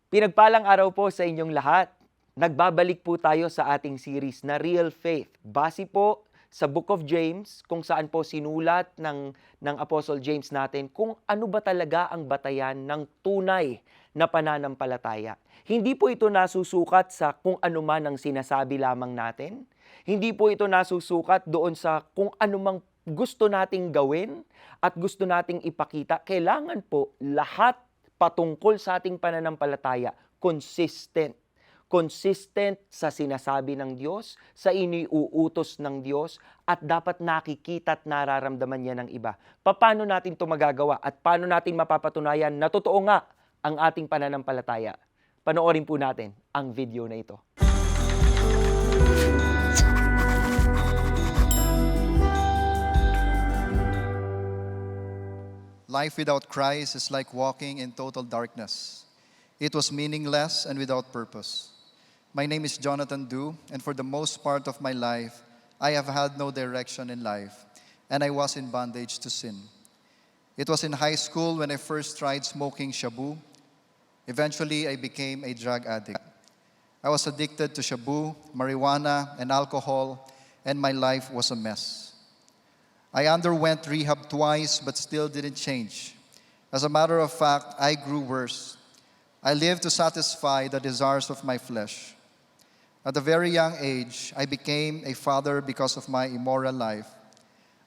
Pinagpalang araw po sa inyong lahat. Nagbabalik po tayo sa ating series na Real Faith. Base po sa Book of James, kung saan po sinulat ng Apostle James natin kung ano ba talaga ang batayan ng tunay na pananampalataya. Hindi po ito nasusukat sa kung ano man ang sinasabi lamang natin. Hindi po ito nasusukat doon sa kung ano mang gusto nating gawin at gusto nating ipakita. Kailangan po lahat patungkol sa ating pananampalataya, consistent. Consistent sa sinasabi ng Diyos, sa iniuutos ng Diyos, at dapat nakikita at nararamdaman niya ng iba. Paano natin ito magagawa at paano natin mapapatunayan na totoo nga ang ating pananampalataya? Panoorin po natin ang video na ito. Life without Christ is like walking in total darkness. It was meaningless and without purpose. My name is Jonathan Du, and for the most part of my life, I have had no direction in life, and I was in bondage to sin. It was in high school when I first tried smoking shabu. Eventually, I became a drug addict. I was addicted to shabu, marijuana, and alcohol, and my life was a mess. I underwent rehab twice but still didn't change. As a matter of fact, I grew worse. I lived to satisfy the desires of my flesh. At a very young age, I became a father because of my immoral life.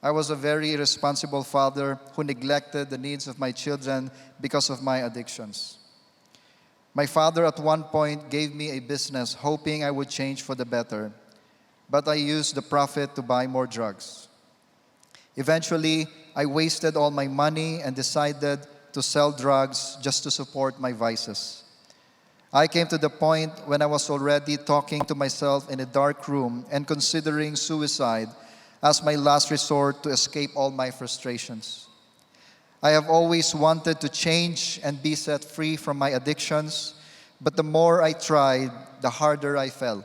I was a very irresponsible father who neglected the needs of my children because of my addictions. My father at one point gave me a business hoping I would change for the better, but I used the profit to buy more drugs. Eventually, I wasted all my money and decided to sell drugs just to support my vices. I came to the point when I was already talking to myself in a dark room and considering suicide as my last resort to escape all my frustrations. I have always wanted to change and be set free from my addictions, but the more I tried, the harder I fell.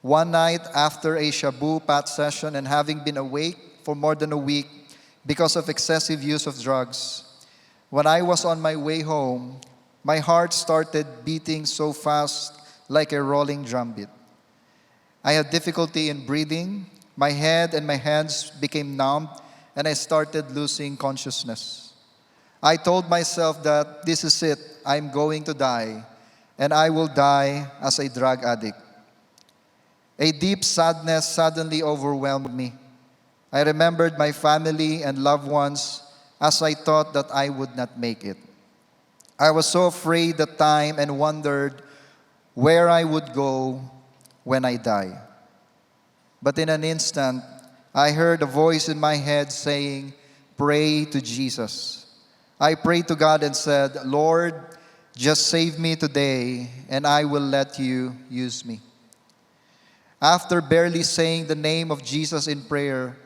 One night after a shabu pat session and having been awake for more than a week because of excessive use of drugs, when I was on my way home, my heart started beating so fast like a rolling drumbeat. I had difficulty in breathing, my head and my hands became numb, and I started losing consciousness. I told myself that this is it, I'm going to die, and I will die as a drug addict. A deep sadness suddenly overwhelmed me. I remembered my family and loved ones as I thought that I would not make it. I was so afraid at time and wondered where I would go when I die. But in an instant, I heard a voice in my head saying, "Pray to Jesus." I prayed to God and said, "Lord, just save me today and I will let you use me." After barely saying the name of Jesus in prayer,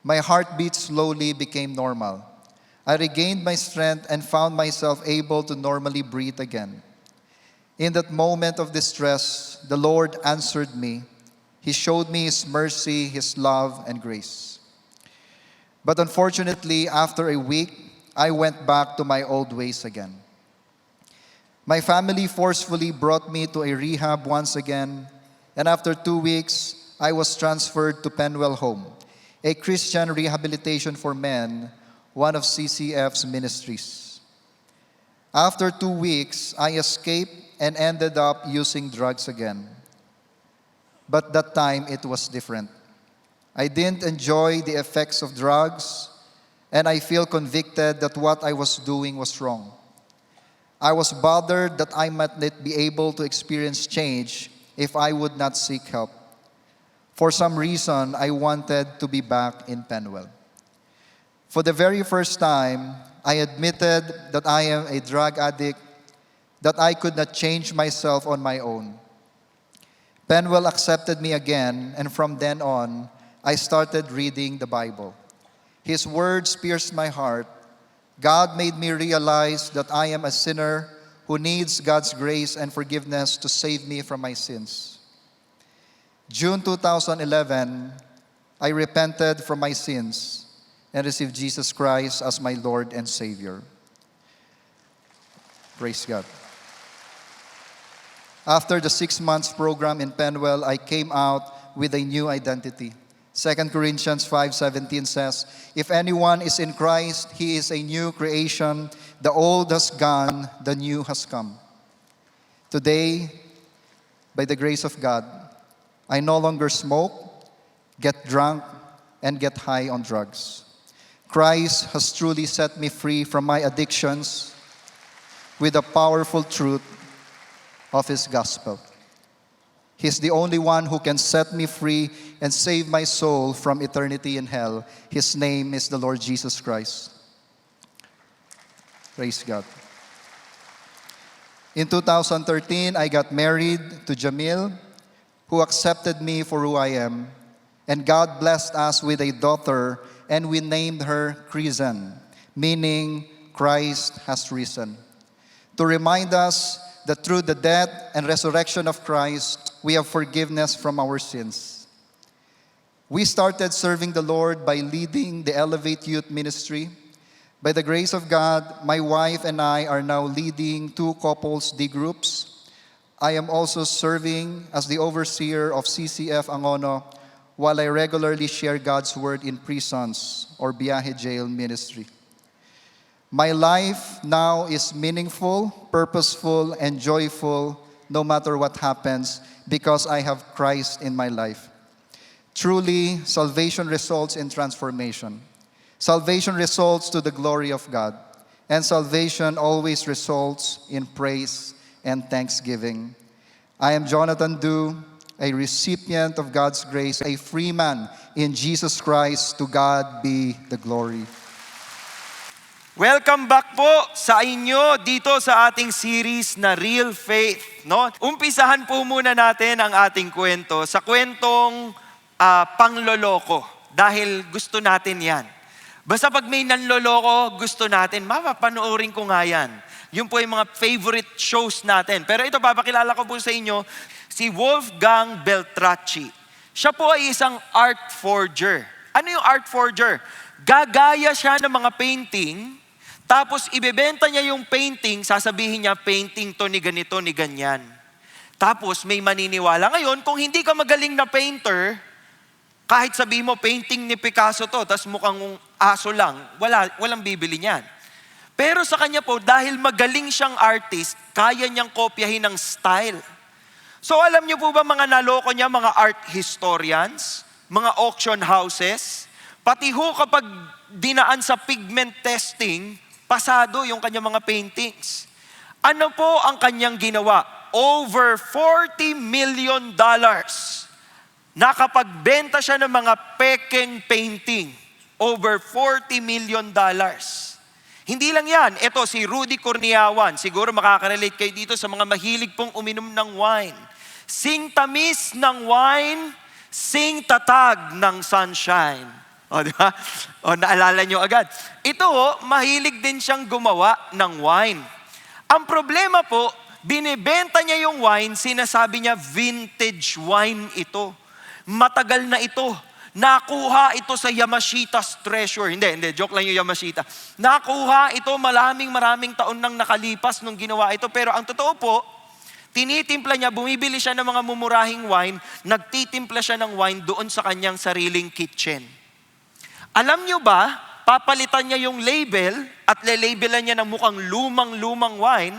my heartbeat slowly became normal. I regained my strength and found myself able to normally breathe again. In that moment of distress, the Lord answered me. He showed me His mercy, His love, and grace. But unfortunately, after a week, I went back to my old ways again. My family forcefully brought me to a rehab once again, and after 2 weeks, I was transferred to Penwell Home, a Christian rehabilitation for men, one of CCF's ministries. After 2 weeks, I escaped and ended up using drugs again. But that time, it was different. I didn't enjoy the effects of drugs, and I feel convicted that what I was doing was wrong. I was bothered that I might not be able to experience change if I would not seek help. For some reason, I wanted to be back in Penwell. For the very first time, I admitted that I am a drug addict, that I could not change myself on my own. Penwell accepted me again, and from then on, I started reading the Bible. His words pierced my heart. God made me realize that I am a sinner who needs God's grace and forgiveness to save me from my sins. June 2011, I repented from my sins and received Jesus Christ as my Lord and Savior. Praise God. After the 6 months program in Penwell, I came out with a new identity. 2 Corinthians 5:17 says, "If anyone is in Christ, he is a new creation. The old has gone, the new has come." Today, by the grace of God, I no longer smoke, get drunk, and get high on drugs. Christ has truly set me free from my addictions with the powerful truth of His gospel. He's the only one who can set me free and save my soul from eternity in hell. His name is the Lord Jesus Christ. Praise God. In 2013, I got married to Jamil, who accepted me for who I am. And God blessed us with a daughter, and we named her Chrisen, meaning Christ has risen. To remind us that through the death and resurrection of Christ, we have forgiveness from our sins. We started serving the Lord by leading the Elevate Youth Ministry. By the grace of God, my wife and I are now leading 2 couples D groups. I am also serving as the overseer of CCF Angono, while I regularly share God's word in prisons or Biyahe Jail Ministry. My life now is meaningful, purposeful, and joyful no matter what happens because I have Christ in my life. Truly, salvation results in transformation. Salvation results to the glory of God. And salvation always results in praise and thanksgiving. I am Jonathan Du, a recipient of God's grace, a free man in Jesus Christ. To God be the glory. Welcome back po sa inyo dito sa ating series na Real Faith. No? Umpisahan po muna natin ang ating kwento sa kwentong pangloloko dahil gusto natin yan. Basta pag may nanloloko, gusto natin, mapapanoorin ko nga yan. Yun po yung mga favorite shows natin. Pero ito, papakilala ko po sa inyo, si Wolfgang Beltracchi. Siya po ay isang art forger. Ano yung art forger? Gagaya siya ng mga painting, tapos ibebenta niya yung painting, sasabihin niya, painting to ni ganito, ni ganyan. Tapos may maniniwala. Ngayon, kung hindi ka magaling na painter, kahit sabihin mo, painting ni Picasso to, tapos mukhang aso lang, walang bibili niyan. Pero sa kanya po, dahil magaling siyang artist, kaya niyang kopyahin ng style. So alam niyo po ba mga naloko niya, mga art historians, mga auction houses, pati ho kapag dinaan sa pigment testing, pasado yung kanyang mga paintings. Ano po ang kanyang ginawa? Over $40 million. Nakapagbenta siya ng mga pekeng painting. Over $40 million. Hindi lang yan. Ito si Rudy Corniawan. Siguro makaka-relate kayo dito sa mga mahilig pong uminom ng wine. Sing tamis ng wine, sing tatag ng sunshine. O, di ba? O, naalala nyo agad. Ito, mahilig din siyang gumawa ng wine. Ang problema po, binibenta niya yung wine, sinasabi niya vintage wine ito. Matagal na ito. Nakuha ito sa Yamashita's Treasure. Hindi, joke lang yung Yamashita. Nakuha ito maraming taon nang nakalipas nung ginawa ito. Pero ang totoo po, tinitimpla niya, bumibili siya ng mga mumurahing wine, nagtitimpla siya ng wine doon sa kanyang sariling kitchen. Alam niyo ba, papalitan niya yung label at lelabelan niya ng mukhang lumang wine.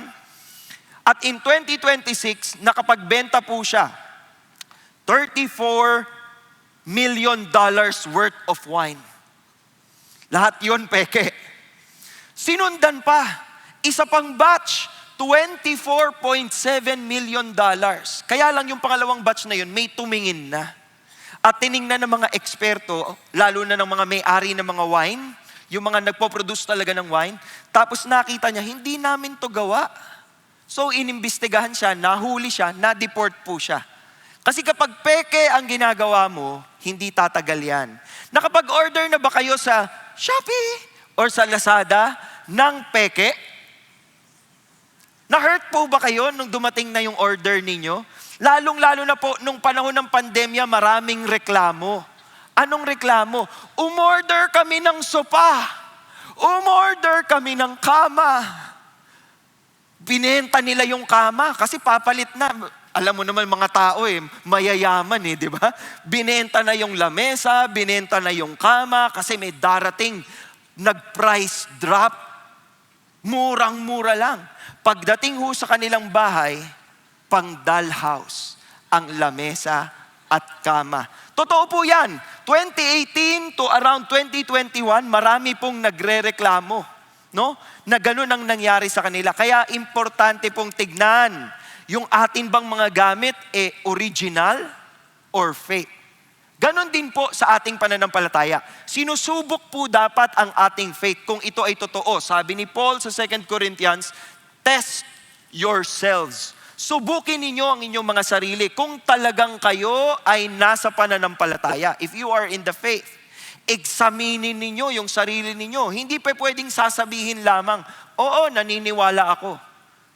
At in 2026, nakapagbenta po siya. $34 million worth of wine. Lahat yun peke. Sinundan pa, isa pang batch, $24.7 million. Kaya lang yung pangalawang batch na yun, may tumingin na. At tiningnan ng mga eksperto, lalo na ng mga may-ari ng mga wine, yung mga nagpo-produce talaga ng wine, tapos nakita niya, hindi namin to gawa. So inimbestigahan siya, nahuli siya, na-deport po siya. Kasi kapag peke ang ginagawa mo, hindi tatagal yan. Nakapag-order na ba kayo sa Shopee or sa Lazada ng peke? Na-hurt po ba kayo nung dumating na yung order ninyo? Lalong-lalo na po, nung panahon ng pandemya, maraming reklamo. Anong reklamo? Umorder kami ng sopa. Umorder kami ng kama. Binenta nila yung kama kasi papalit na. Alam mo naman mga tao mayayaman di ba? Binenta na yung lamesa, binenta na yung kama kasi may darating nag-price drop. Murang-mura lang. Pagdating ho sa kanilang bahay, pang dollhouse ang lamesa at kama. Totoo po yan. 2018 to around 2021, marami pong nagrereklamo, no? Na ganun ang nangyari sa kanila. Kaya importante pong tignan yung atin bang mga gamit original or fake. Ganon din po sa ating pananampalataya. Sinusubok po dapat ang ating faith kung ito ay totoo. Sabi ni Paul sa 2 Corinthians, test yourselves. Subukin ninyo ang inyong mga sarili kung talagang kayo ay nasa pananampalataya. If you are in the faith, examinin ninyo yung sarili ninyo. Hindi pa pwedeng sasabihin lamang, oo, naniniwala ako.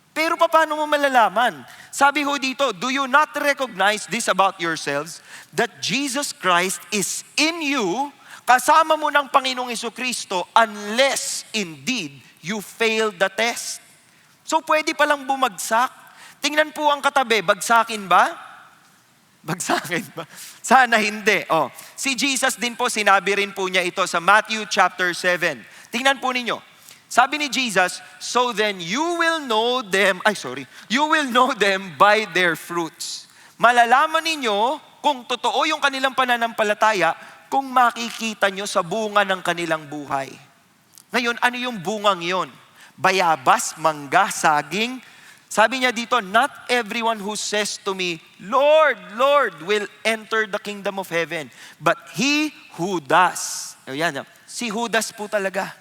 Pero paano mo malalaman? Sabi ho dito, do you not recognize this about yourselves? That Jesus Christ is in you, kasama mo ng Panginoong Jesucristo, unless indeed you fail the test. So pwede palang bumagsak. Tingnan po ang katabi, bagsakin ba? Bagsakin ba? Sana hindi. Si Jesus din po, sinabi rin po niya ito sa Matthew chapter 7. Tingnan po ninyo. Sabi ni Jesus, so then you will know them by their fruits. Malalaman ninyo kung totoo yung kanilang pananampalataya kung makikita nyo sa bunga ng kanilang buhay. Ngayon, ano yung bungang yon? Bayabas, mangga, saging. Sabi niya dito, not everyone who says to me, Lord, Lord, will enter the kingdom of heaven. But he who does. Si Judas po talaga.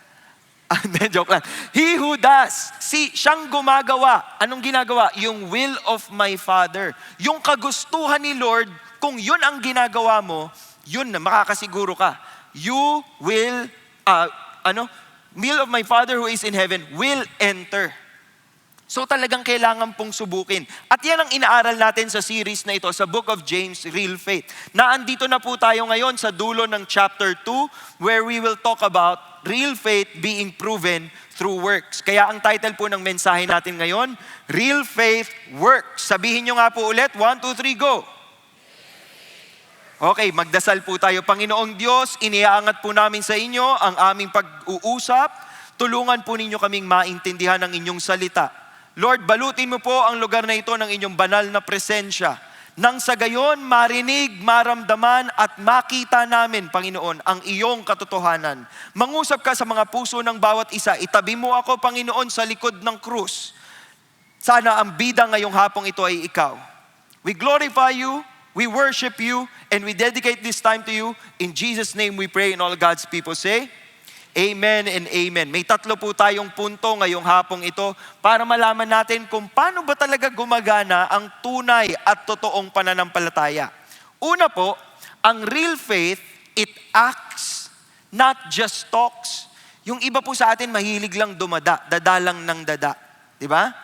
Joke lang. He who does. Siyang gumagawa. Anong ginagawa? Yung will of my Father. Yung kagustuhan ni Lord, kung yun ang ginagawa mo, yun na, makakasiguro ka. You will, will of my Father who is in heaven will enter. So talagang kailangan pong subukin. At yan ang inaaral natin sa series na ito, sa Book of James, Real Faith. Naandito na po tayo ngayon sa dulo ng chapter 2, where we will talk about real faith being proven through works. Kaya ang title po ng mensahe natin ngayon, Real Faith Works. Sabihin nyo nga po ulit, 1, 2, 3, go! Okay, magdasal po tayo. Panginoong Diyos, iniaangat po namin sa inyo ang aming pag-uusap. Tulungan po ninyo kaming maintindihan ang inyong salita. Lord, balutin mo po ang lugar na ito ng inyong banal na presensya. Nang sa gayon, marinig, maramdaman at makita namin, Panginoon, ang iyong katotohanan. Mangusap ka sa mga puso ng bawat isa. Itabi mo ako, Panginoon, sa likod ng krus. Sana ang bida ngayong hapong ito ay ikaw. We glorify you, we worship you, and we dedicate this time to you. In Jesus' name we pray, and all God's people say, Amen and amen. May 3 po tayong punto ngayong hapong ito para malaman natin kung paano ba talaga gumagana ang tunay at totoong pananampalataya. Una po, ang real faith, it acts, not just talks. Yung iba po sa atin mahilig lang dadalang ng dada. Di ba?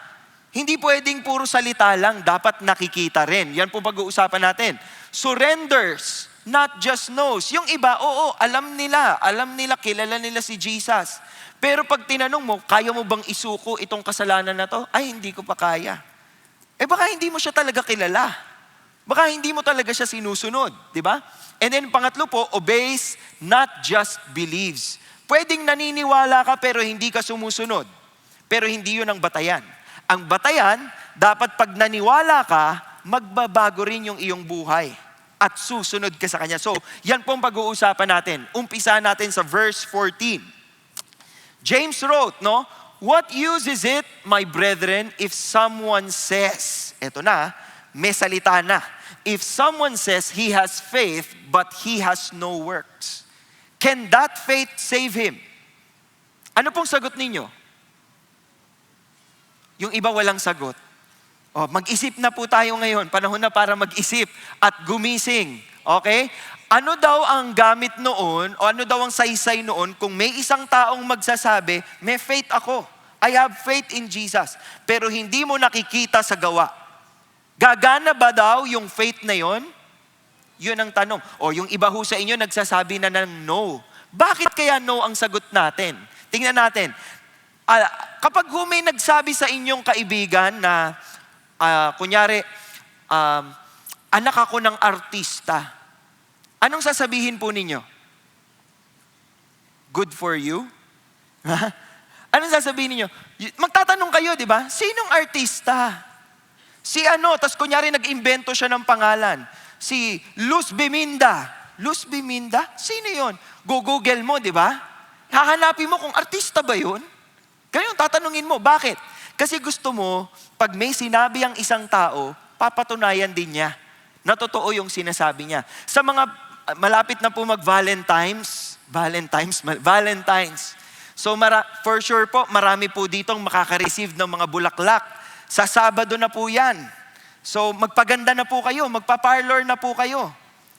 Hindi pwedeng puro salita lang, dapat nakikita rin. Yan po pag-uusapan natin. Surrenders, not just knows. Yung iba, alam nila, kilala nila si Jesus. Pero pag tinanong mo, kaya mo bang isuko itong kasalanan na to? Ay, hindi ko pa kaya. Baka hindi mo siya talaga kilala. Baka hindi mo talaga siya sinusunod, di ba? And then pangatlo po, obeys, not just believes. Pwedeng naniniwala ka pero hindi ka sumusunod. Pero hindi yun ang batayan. Ang batayan, dapat pag naniwala ka, magbabago rin yung iyong buhay. At susunod ka sa Kanya. So, yan pong pag-uusapan natin. Umpisa natin sa verse 14. James wrote, what use is it, my brethren, if someone says, eto na, may salita na. If someone says he has faith, but he has no works, can that faith save him? Ano pong sagot ninyo? Yung iba walang sagot. Mag-isip na po tayo ngayon. Panahon na para mag-isip at gumising. Okay? Ano daw ang gamit noon o ano daw ang saysay noon kung may isang taong magsasabi, may faith ako. I have faith in Jesus. Pero hindi mo nakikita sa gawa. Gagana ba daw yung faith na yon? Yun ang tanong. O yung iba ho sa inyo nagsasabi na ng no. Bakit kaya no ang sagot natin? Tingnan natin. Kapag may nagsabi sa inyong kaibigan na, kunyari, anak ako ng artista, anong sasabihin po ninyo? Good for you? Anong sasabihin ninyo? Magtatanong kayo, di ba? Sinong artista? Si ano, tas kunyari nag-imbento siya ng pangalan. Si Luz Biminda. Luz Biminda? Sino yon? Google mo, di ba? Hahanapin mo kung artista ba yun? Ganyan, tatanungin mo, bakit? Kasi gusto mo, pag may sinabi ang isang tao, papatunayan din niya na totoo yung sinasabi niya. Sa mga malapit na po mag-Valentine's. So for sure po, marami po ditong makaka-receive ng mga bulaklak. Sa Sabado na po yan. So magpaganda na po kayo, magpa-parlor na po kayo.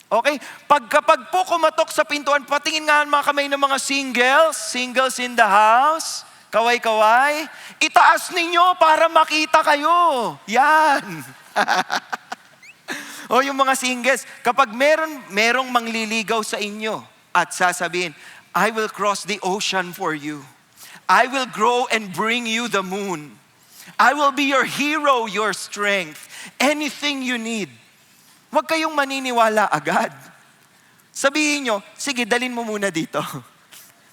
Okay? Kapag po kumatok sa pintuan, patingin nga ang mga kamay ng mga singles in the house, kaway-kaway, itaas ninyo para makita kayo. Yan. O yung mga singles, kapag merong mangliligaw sa inyo at sasabihin, I will cross the ocean for you. I will grow and bring you the moon. I will be your hero, your strength. Anything you need. Huwag kayong maniniwala agad. Sabihin nyo, sige, dalin mo muna dito.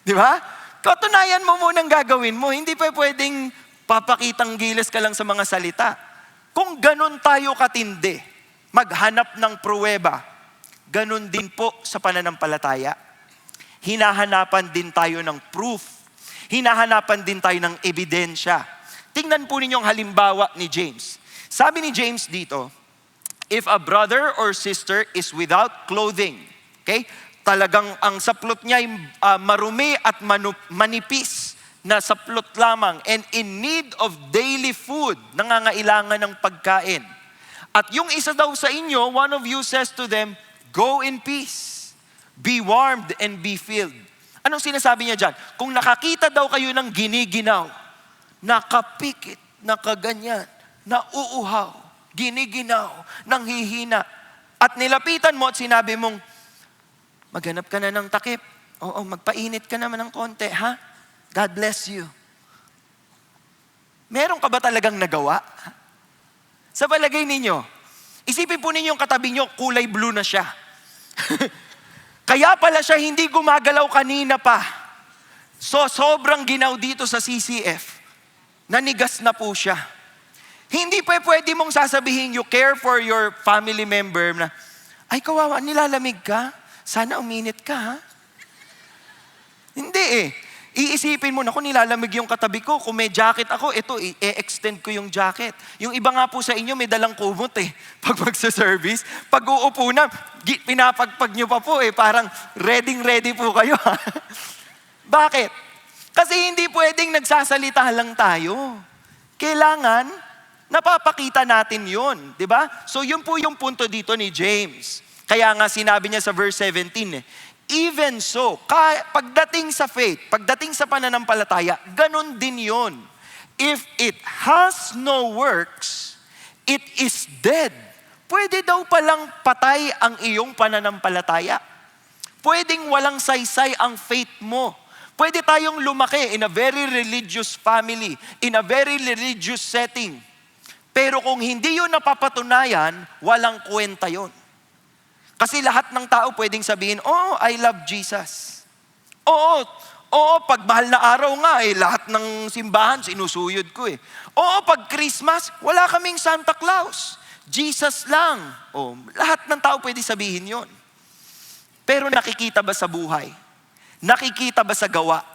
Di ba? Katunayan mo munang gagawin mo. Hindi pa pwedeng papakitang gilas ka lang sa mga salita. Kung ganun tayo katindi, maghanap ng pruweba, ganun din po sa pananampalataya. Hinahanapan din tayo ng proof. Hinahanapan din tayo ng ebidensya. Tingnan po ninyong halimbawa ni James. Sabi ni James dito, if a brother or sister is without clothing, okay? Talagang ang saplot niya ay marumi at manipis na saplot lamang and in need of daily food, nangangailangan ng pagkain. At yung isa daw sa inyo, one of you says to them, go in peace, be warmed and be filled. Anong sinasabi niya dyan? Kung nakakita daw kayo ng giniginaw, nakapikit, nakaganyan, nauuhaw, giniginaw, nanghihina, at nilapitan mo at sinabi mong, maghanap ka na ng takip. Oo, magpainit ka naman ng konti, ha? God bless you. Meron ka ba talagang nagawa? Sa palagay ninyo, isipin po ninyo yung katabi nyo, kulay blue na siya. Kaya pala siya hindi gumagalaw kanina pa. So, sobrang ginaw dito sa CCF. Nanigas na po siya. Hindi pa pwede mong sasabihin, you care for your family member na, ay kawawa, nilalamig ka? Sana uminit ka, ha? Hindi eh. Iisipin mo, naku, nilalamig yung katabi ko. Kung may jacket ako, ito, i-extend ko yung jacket. Yung iba nga po sa inyo, may dalang kumot eh. Pag magsa-service, pag uupo na, pinapagpag nyo pa po eh. Parang ready po kayo. Bakit? Kasi hindi pwedeng nagsasalita lang tayo. Kailangan, napapakita natin yun. Di ba? So yun po yung punto dito ni James. Kaya nga sinabi niya sa verse 17 eh, even so, pagdating sa faith, pagdating sa pananampalataya, ganun din yun. If it has no works, it is dead. Pwede daw palang patay ang iyong pananampalataya. Pwedeng walang saysay ang faith mo. Pwede tayong lumaki in a very religious family, in a very religious setting. Pero kung hindi yun napapatunayan, walang kwenta yun. Kasi lahat ng tao pwedeng sabihin, oh, I love Jesus. Oo, pag mahal na araw nga lahat ng simbahan sinusuyod ko eh. Oo, pag Christmas, wala kaming Santa Claus. Jesus lang. Oh, lahat ng tao pwede sabihin yon. Pero nakikita ba sa buhay? Nakikita ba sa gawa?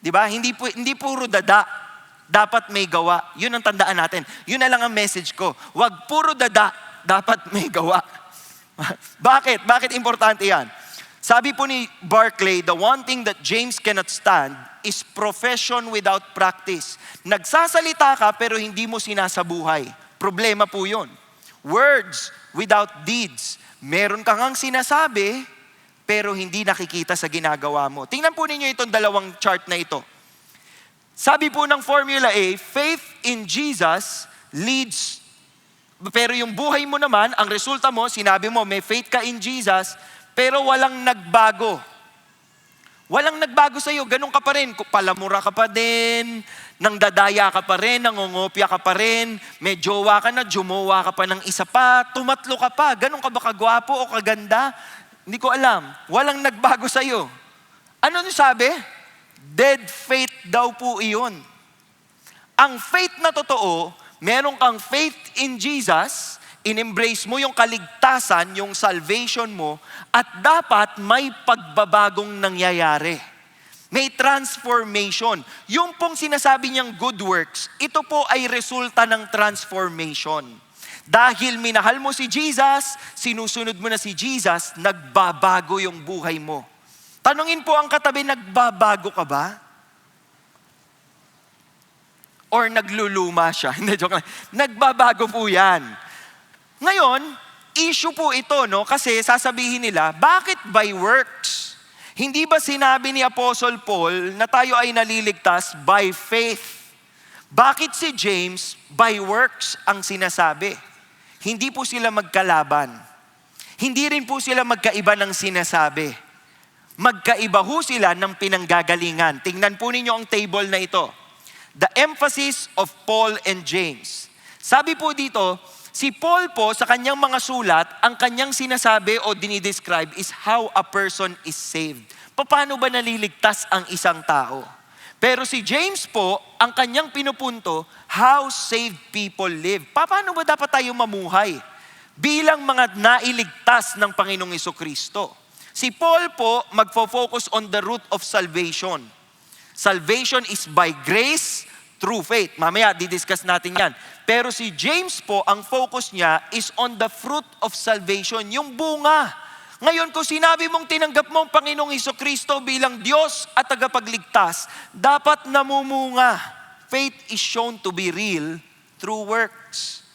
'Di ba? Hindi puro dada. Dapat may gawa. Yun ang tandaan natin. Yun na lang ang message ko. Wag puro dada, dapat may gawa. Bakit? Bakit importante yan? Sabi po ni Barclay, the one thing that James cannot stand is profession without practice. Nagsasalita ka pero hindi mo sinasabuhay. Problema po yun. Words without deeds. Meron ka ngang sinasabi pero hindi nakikita sa ginagawa mo. Tingnan po ninyo itong dalawang chart na ito. Sabi po ng Formula A, faith in Jesus leads. Pero yung buhay mo naman, ang resulta mo, sinabi mo, may faith ka in Jesus, pero walang nagbago. Walang nagbago sa'yo, ganun ka pa rin. Palamura ka pa din, nangdadaya ka pa rin, nangungopia ka pa rin, may jowa ka na, jumowa ka pa ng isa pa, tumatlo ka pa. Ganun ka ba kagwapo o kaganda? Hindi ko alam. Walang nagbago sa'yo. Ano nyo sabi? Dead faith daw po iyon. Ang faith na totoo, meron kang faith in Jesus, in-embrace mo yung kaligtasan, yung salvation mo, at dapat may pagbabagong nangyayari. May transformation. Yung pong sinasabi niyang good works, ito po ay resulta ng transformation. Dahil minahal mo si Jesus, sinusunod mo na si Jesus, nagbabago yung buhay mo. Tanungin po ang katabi, nagbabago ka ba? Or nagluluma siya? Hindi, joke lang. Nagbabago po yan. Ngayon, issue po ito, no? Kasi sasabihin nila, bakit by works? Hindi ba sinabi ni Apostle Paul na tayo ay naliligtas by faith? Bakit si James by works ang sinasabi? Hindi po sila magkalaban. Hindi rin po sila magkaiba ng sinasabi. Magkaiba ho sila ng pinanggagalingan. Tingnan po ninyo ang table na ito. The emphasis of Paul and James. Sabi po dito, si Paul po sa kanyang mga sulat, ang kanyang sinasabi o dinidescribe is how a person is saved. Paano ba naliligtas ang isang tao? Pero si James po, ang kanyang pinupunto, how saved people live. Paano ba dapat tayo mamuhay bilang mga nailigtas ng Panginoong Hesukristo? Si Paul po, magfo-focus on the root of salvation. Salvation is by grace through faith. Mamaya, didiscuss natin yan. Pero si James po, ang focus niya is on the fruit of salvation, yung bunga. Ngayon, kung sinabi mong tinanggap mo ang Panginoong Hesukristo bilang Diyos at tagapagligtas, dapat namumunga. Faith is shown to be real through works.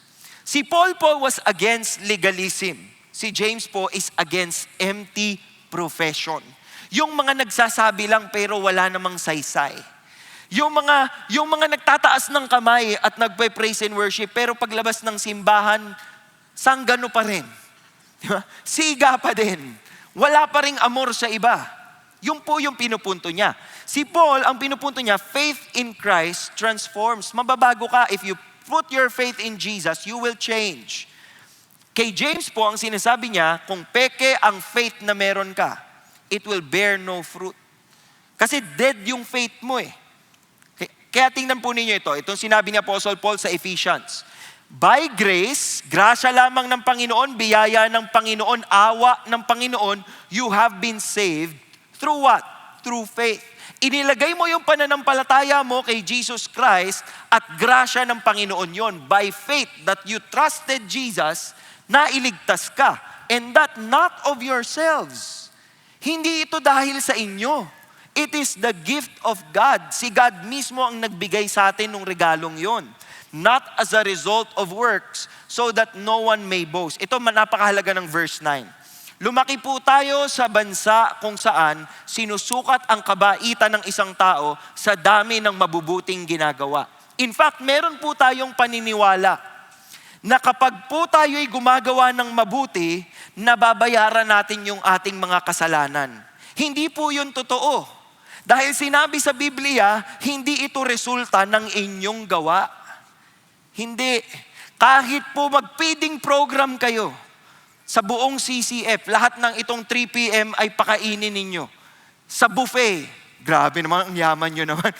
Si Paul po was against legalism. Si James po is against empty profession. Yung mga nagsasabi lang pero wala namang saysay. Yung mga nagtataas ng kamay at nagpe-praise and worship, pero paglabas ng simbahan, sanggano pa rin. Diba? Siga pa din. Wala pa ring amor sa iba. Yung po yung pinupunto niya. Si Paul, ang pinupunto niya, faith in Christ transforms. Mababago ka. If you put your faith in Jesus, you will change. Kay James po, ang sinasabi niya, kung peke ang faith na meron ka, it will bear no fruit. Kasi dead yung faith mo eh. Kaya tingnan po ninyo ito. Itong sinabi ni Apostle Paul sa Ephesians. By grace, grasya lamang ng Panginoon, biyaya ng Panginoon, awa ng Panginoon, you have been saved through what? Through faith. Inilagay mo yung pananampalataya mo kay Jesus Christ at grasya ng Panginoon yon. By faith that you trusted Jesus, nailigtas ka. And that not of yourselves. Hindi ito dahil sa inyo. It is the gift of God. Si God mismo ang nagbigay sa atin ng regalong yon. Not as a result of works, so that no one may boast. Ito napakahalaga ng verse 9. Lumaki po tayo sa bansa kung saan sinusukat ang kabaitan ng isang tao sa dami ng mabubuting ginagawa. In fact, meron po tayong paniniwala na kapag po tayo'y gumagawa ng mabuti, nababayaran natin yung ating mga kasalanan. Hindi po yun totoo. Dahil sinabi sa Biblia, hindi ito resulta ng inyong gawa. Hindi. Kahit po mag-feeding program kayo sa buong CCF, lahat ng itong 3 p.m. ay pakainin ninyo. Sa buffet. Grabe naman, ang yaman nyo naman.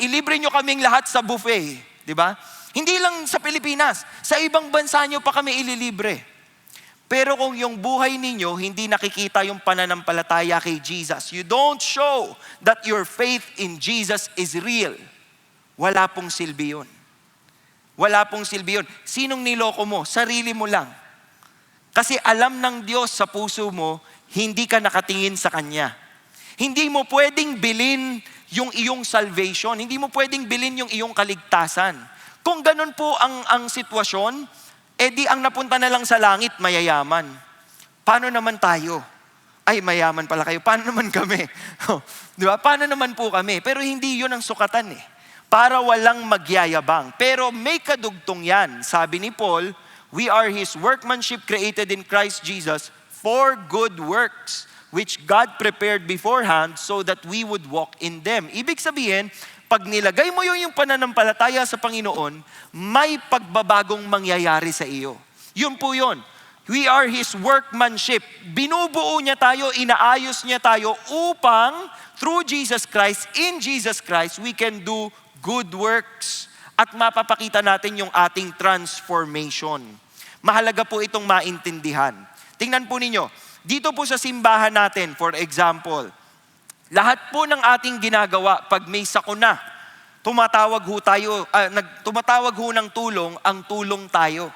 Ilibre nyo kaming lahat sa buffet. Di ba? Hindi lang sa Pilipinas. Sa ibang bansa nyo pa kami ililibre. Pero kung yung buhay ninyo, hindi nakikita yung pananampalataya kay Jesus, you don't show that your faith in Jesus is real, wala pong silbi yun. Wala pong silbi yun. Sinong niloko mo? Sarili mo lang. Kasi alam ng Diyos sa puso mo, hindi ka nakatingin sa Kanya. Hindi mo pwedeng bilhin yung iyong salvation. Hindi mo pwedeng bilhin yung iyong kaligtasan. Kung ganun po ang sitwasyon, di ang napunta na lang sa langit, mayayaman. Paano naman tayo? Ay, mayaman pala kayo. Paano naman kami? Di ba? Paano naman po kami? Pero hindi yun ang sukatan eh. Para walang magyayabang. Pero may kadugtong yan. Sabi ni Paul, we are His workmanship created in Christ Jesus for good works, which God prepared beforehand so that we would walk in them. Ibig sabihin, pag nilagay mo yung pananampalataya sa Panginoon, may pagbabagong mangyayari sa iyo. Yun po yun. We are His workmanship. Binubuo niya tayo, inaayos niya tayo upang through Jesus Christ, in Jesus Christ, we can do good works. At mapapakita natin yung ating transformation. Mahalaga po itong maintindihan. Tingnan po ninyo, dito po sa simbahan natin, for example, lahat po ng ating ginagawa, pag may sakuna, tumatawag ho ng tulong, ang tulong tayo.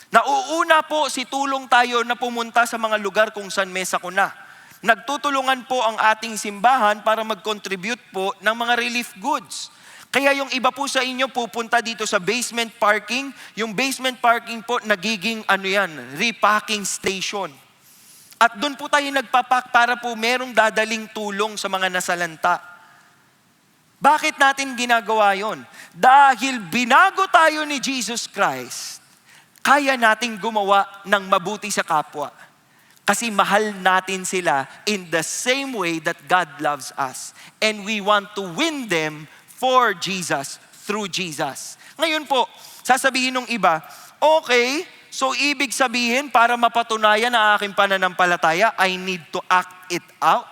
Nauuna po si tulong tayo na pumunta sa mga lugar kung saan may sakuna. Nagtutulungan po ang ating simbahan para mag-contribute po ng mga relief goods. Kaya yung iba po sa inyo pupunta dito sa basement parking, yung basement parking po nagiging repacking station. At doon po tayo nagpapak para po merong dadaling tulong sa mga nasalanta. Bakit natin ginagawa yon? Dahil binago tayo ni Jesus Christ, kaya nating gumawa ng mabuti sa kapwa. Kasi mahal natin sila in the same way that God loves us. And we want to win them for Jesus, through Jesus. Ngayon po, sasabihin ng iba, okay, so ibig sabihin para mapatunayan ang aking pananampalataya, I need to act it out.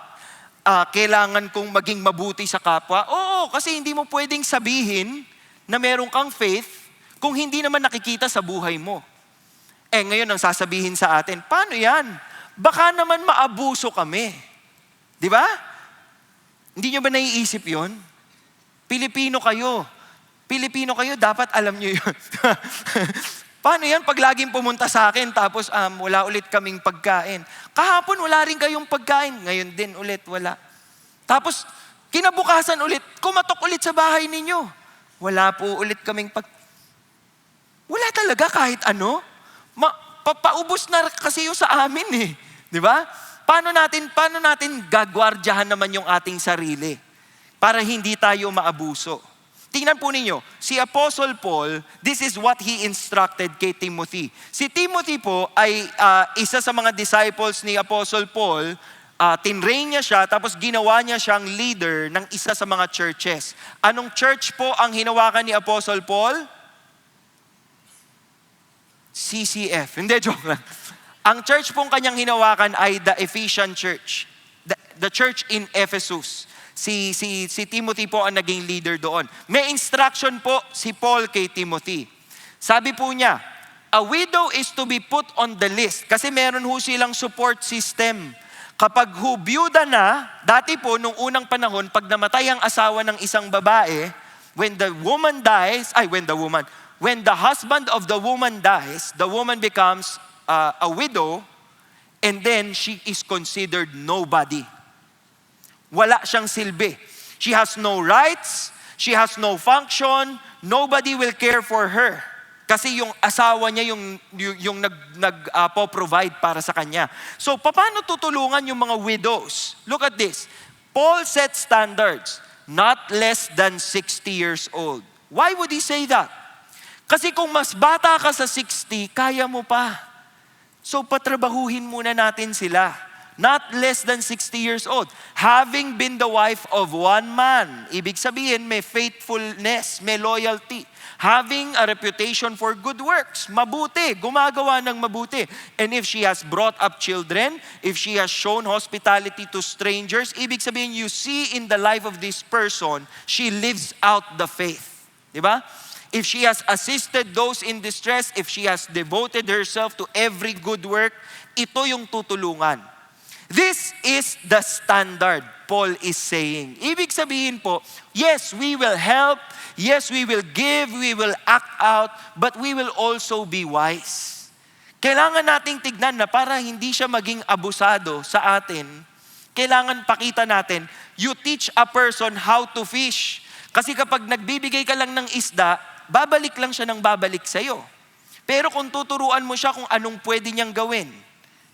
Kailangan kong maging mabuti sa kapwa. Oo, kasi hindi mo pwedeng sabihin na meron kang faith kung hindi naman nakikita sa buhay mo. Ngayon ang sasabihin sa atin, paano yan? Baka naman maabuso kami. Di ba? Hindi nyo ba naiisip yon? Pilipino kayo, dapat alam nyo yun. Paano yan pag laging pumunta sa akin tapos wala ulit kaming pagkain? Kahapon wala rin kayong pagkain, ngayon din ulit wala. Tapos kinabukasan ulit, kumatok ulit sa bahay ninyo. Wala po ulit kaming Wala talaga kahit ano. Paubos na kasi yung sa amin eh. Di ba? Paano natin gagwardyahan naman yung ating sarili para hindi tayo maabuso? Tingnan po ninyo, si Apostle Paul, this is what he instructed kay Timothy. Si Timothy po ay isa sa mga disciples ni Apostle Paul. Tinrain niya siya, tapos ginawa niya siyang leader ng isa sa mga churches. Anong church po ang hinawakan ni Apostle Paul? CCF. Hindi, joke lang. Ang church pong kanyang hinawakan ay the Ephesian Church. The church in Ephesus. Si Timothy po ang naging leader doon. May instruction po si Paul kay Timothy. Sabi po niya, a widow is to be put on the list. Kasi meron ho silang support system. Kapag byuda na, dati po nung unang panahon, pag namatay ang asawa ng isang babae, when the husband of the woman dies, the woman becomes a widow, and then she is considered nobody. Wala siyang silbi. She has no rights, she has no function, nobody will care for her. Kasi yung asawa niya yung nagpo-provide para sa kanya. So, paano tutulungan yung mga widows? Look at this. Paul set standards, not less than 60 years old. Why would he say that? Kasi kung mas bata ka sa 60, kaya mo pa. So patrabahuhin muna natin sila. Not less than 60 years old. Having been the wife of one man. Ibig sabihin, may faithfulness, may loyalty. Having a reputation for good works. Mabuti, gumagawa ng mabuti. And if she has brought up children, if she has shown hospitality to strangers, ibig sabihin, you see in the life of this person, she lives out the faith. Diba? If she has assisted those in distress, if she has devoted herself to every good work, ito yung tutulungan. This is the standard, Paul is saying. Ibig sabihin po, yes, we will help, yes, we will give, we will act out, but we will also be wise. Kailangan nating tignan na para hindi siya maging abusado sa atin, kailangan pakita natin, you teach a person how to fish. Kasi kapag nagbibigay ka lang ng isda, babalik lang siya ng babalik sa'yo. Pero kung tuturuan mo siya kung anong pwede niyang gawin,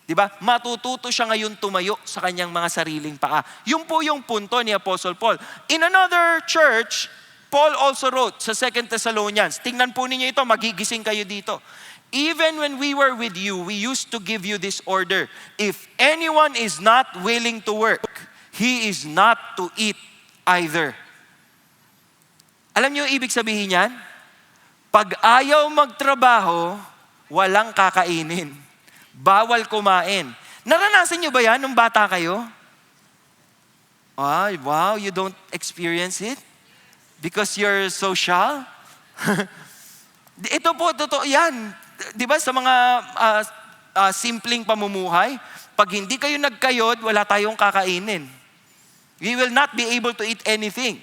di ba? Matututo siya ngayon tumayo sa kanyang mga sariling paa. Yun po yung punto ni Apostle Paul. In another church, Paul also wrote sa 2 Thessalonians, tingnan po ninyo ito, magigising kayo dito. Even when we were with you, we used to give you this order. If anyone is not willing to work, he is not to eat either. Alam niyo yung ibig sabihin yan? Pag ayaw magtrabaho, walang kakainin. Bawal kumain. Naranasan niyo ba yan nung bata kayo? Ay, wow, you don't experience it? Because you're social? Ito po, totoo yan. Di ba sa mga simpleng pamumuhay, pag hindi kayo nagkayod, wala tayong kakainin. We will not be able to eat anything.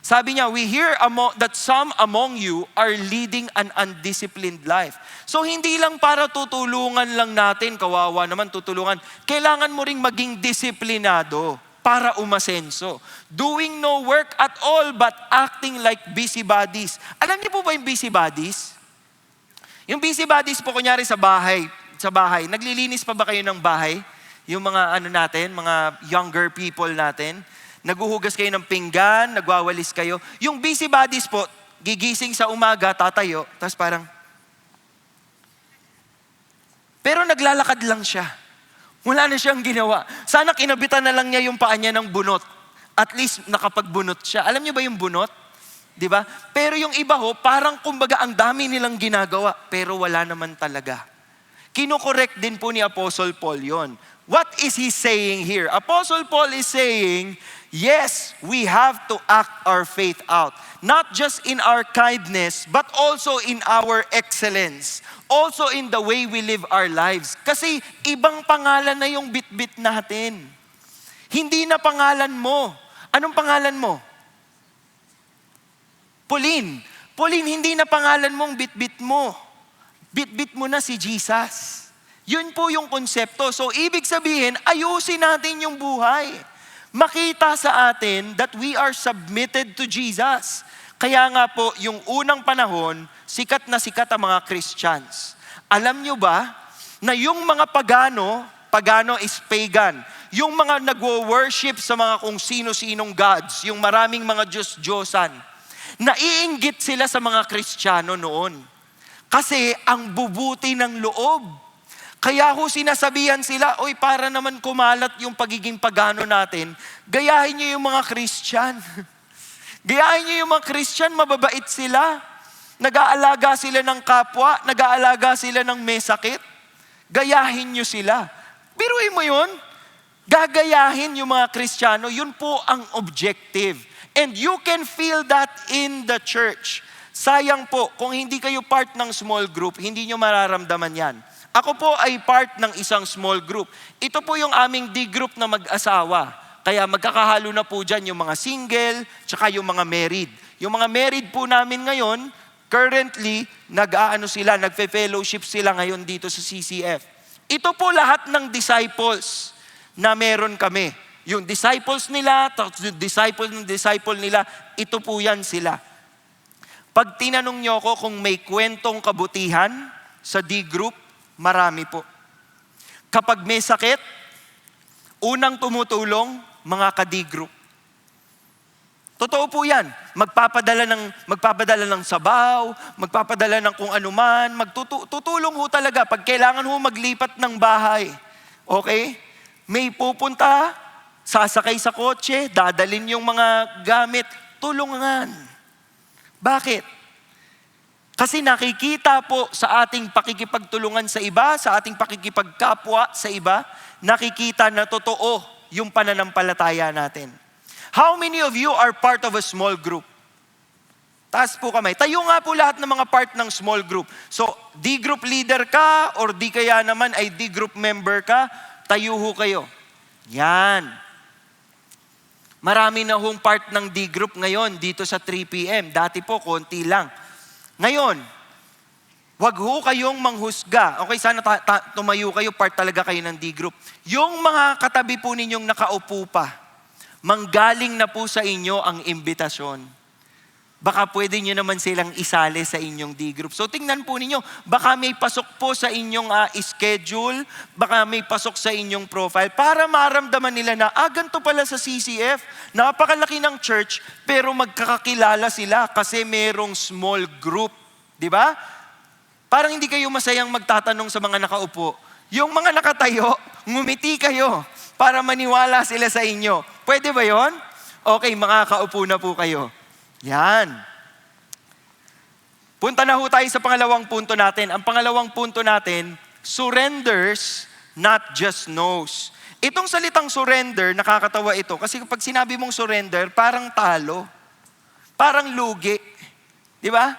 Sabi niya, we hear that some among you are leading an undisciplined life. So hindi lang para tutulungan lang natin, kawawa naman tutulungan. Kailangan mo ring maging disiplinado para umasenso. Doing no work at all but acting like busybodies. Alam niyo po ba yung busybodies? Yung busybodies po kunyari sa bahay, naglilinis pa ba kayo ng bahay? Yung mga natin, mga younger people natin, naghuhugas kayo ng pinggan, nagwawalis kayo. Yung busybodies po, gigising sa umaga, tatayo, tapos parang, pero naglalakad lang siya. Wala na siyang ginawa. Sana kinabitan na lang niya yung paa niya ng bunot. At least nakapagbunot siya. Alam niyo ba yung bunot? Di ba? Pero yung iba ho, parang kumbaga ang dami nilang ginagawa, pero wala naman talaga. Kino-correct din po ni Apostle Paul yon. What is he saying here? Apostle Paul is saying, yes, we have to act our faith out. Not just in our kindness, but also in our excellence. Also in the way we live our lives. Kasi ibang pangalan na yung bit-bit natin. Hindi na pangalan mo. Anong pangalan mo? Pauline. Pauline, hindi na pangalan mong bit-bit mo. Bit-bit mo na si Jesus. Yun po yung konsepto. So ibig sabihin, ayusin natin yung buhay. Makita sa atin that we are submitted to Jesus. Kaya nga po, yung unang panahon, sikat na sikat ang mga Christians. Alam nyo ba na yung mga pagano is pagan, yung mga nagwo-worship sa mga kung sino-sinong gods, yung maraming mga Diyos-Diyosan, naiinggit sila sa mga Kristiyano noon. Kasi ang bubuti ng loob. Kaya ho sinasabihan sila, oy para naman kumalat yung pagiging pagano natin, gayahin niyo yung mga Christian. Gayahin niyo yung mga Christian, mababait sila. Nag-aalaga sila ng kapwa, nag-aalaga sila ng may sakit. Gayahin niyo sila. Biruin mo yun. Gagayahin yung mga Kristiyano, yun po ang objective. And you can feel that in the church. Sayang po, kung hindi kayo part ng small group, hindi nyo mararamdaman yan. Ako po ay part ng isang small group. Ito po yung aming D-group na mag-asawa. Kaya magkakahalo na po dyan yung mga single, tsaka yung mga married. Yung mga married po namin ngayon, currently, nagfe-fellowship sila ngayon dito sa CCF. Ito po lahat ng disciples na meron kami. Yung disciples nila, yung disciple nila, ito po yan sila. Pag tinanong nyo ako kung may kwentong kabutihan sa D-group, marami po. Kapag may sakit, unang tumutulong, mga ka-D-group. Totoo po yan. Magpapadala ng sabaw, magpapadala ng kung anuman, tutulong ho talaga pag kailangan ho maglipat ng bahay. Okay? May pupunta, sasakay sa kotse, dadalin yung mga gamit, tulungan. Bakit? Kasi nakikita po sa ating pakikipagtulungan sa iba, sa ating pakikipagkapwa sa iba, nakikita na totoo yung pananampalataya natin. How many of you are part of a small group? Taas po kamay. Tayo nga po lahat ng mga part ng small group. So, D-group leader ka or di kaya naman ay D-group member ka, tayo ho kayo. Yan. Marami na hong part ng D-group ngayon dito sa 3 p.m. Dati po, konti lang. Ngayon, wag ho kayong manghusga. Okay, sana tumayo kayo, part talaga kayo ng D-group. Yung mga katabi po ninyong nakaupo pa, manggaling na po sa inyo ang imbitasyon. baka pwede nyo naman silang isali sa inyong D-group. So tingnan po ninyo, baka may pasok po sa inyong schedule, baka may pasok sa inyong profile para maramdaman nila na, ganito pala sa CCF, napakalaki ng church, pero magkakakilala sila kasi merong small group. Di ba? Parang hindi kayo masayang magtatanong sa mga nakaupo. Yung mga nakatayo, ngumiti kayo para maniwala sila sa inyo. Pwede ba yon? Okay, makakaupo na po kayo. Yan. Punta na ho tayo sa pangalawang punto natin. Ang pangalawang punto natin, surrenders, not just knows. Itong salitang surrender, nakakatawa ito. Kasi kapag sinabi mong surrender, parang talo. Parang lugi. Di ba?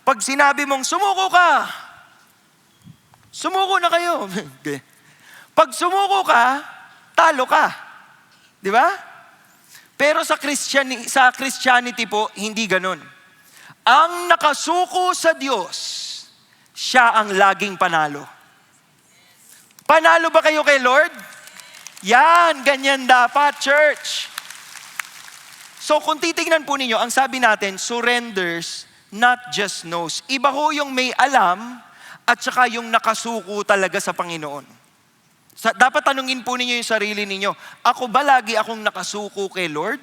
Pag sinabi mong sumuko ka, sumuko na kayo. Pag sumuko ka, talo ka. Di ba? Pero sa Christianity po, hindi ganun. Ang nakasuko sa Diyos, siya ang laging panalo. Panalo ba kayo kay Lord? Yan, ganyan dapat, church. So kung titignan po ninyo, ang sabi natin, surrenders, not just knows. Iba ho yung may alam at saka yung nakasuko talaga sa Panginoon. Dapat tanungin po ninyo yung sarili ninyo, ako ba lagi akong nakasuko kay Lord?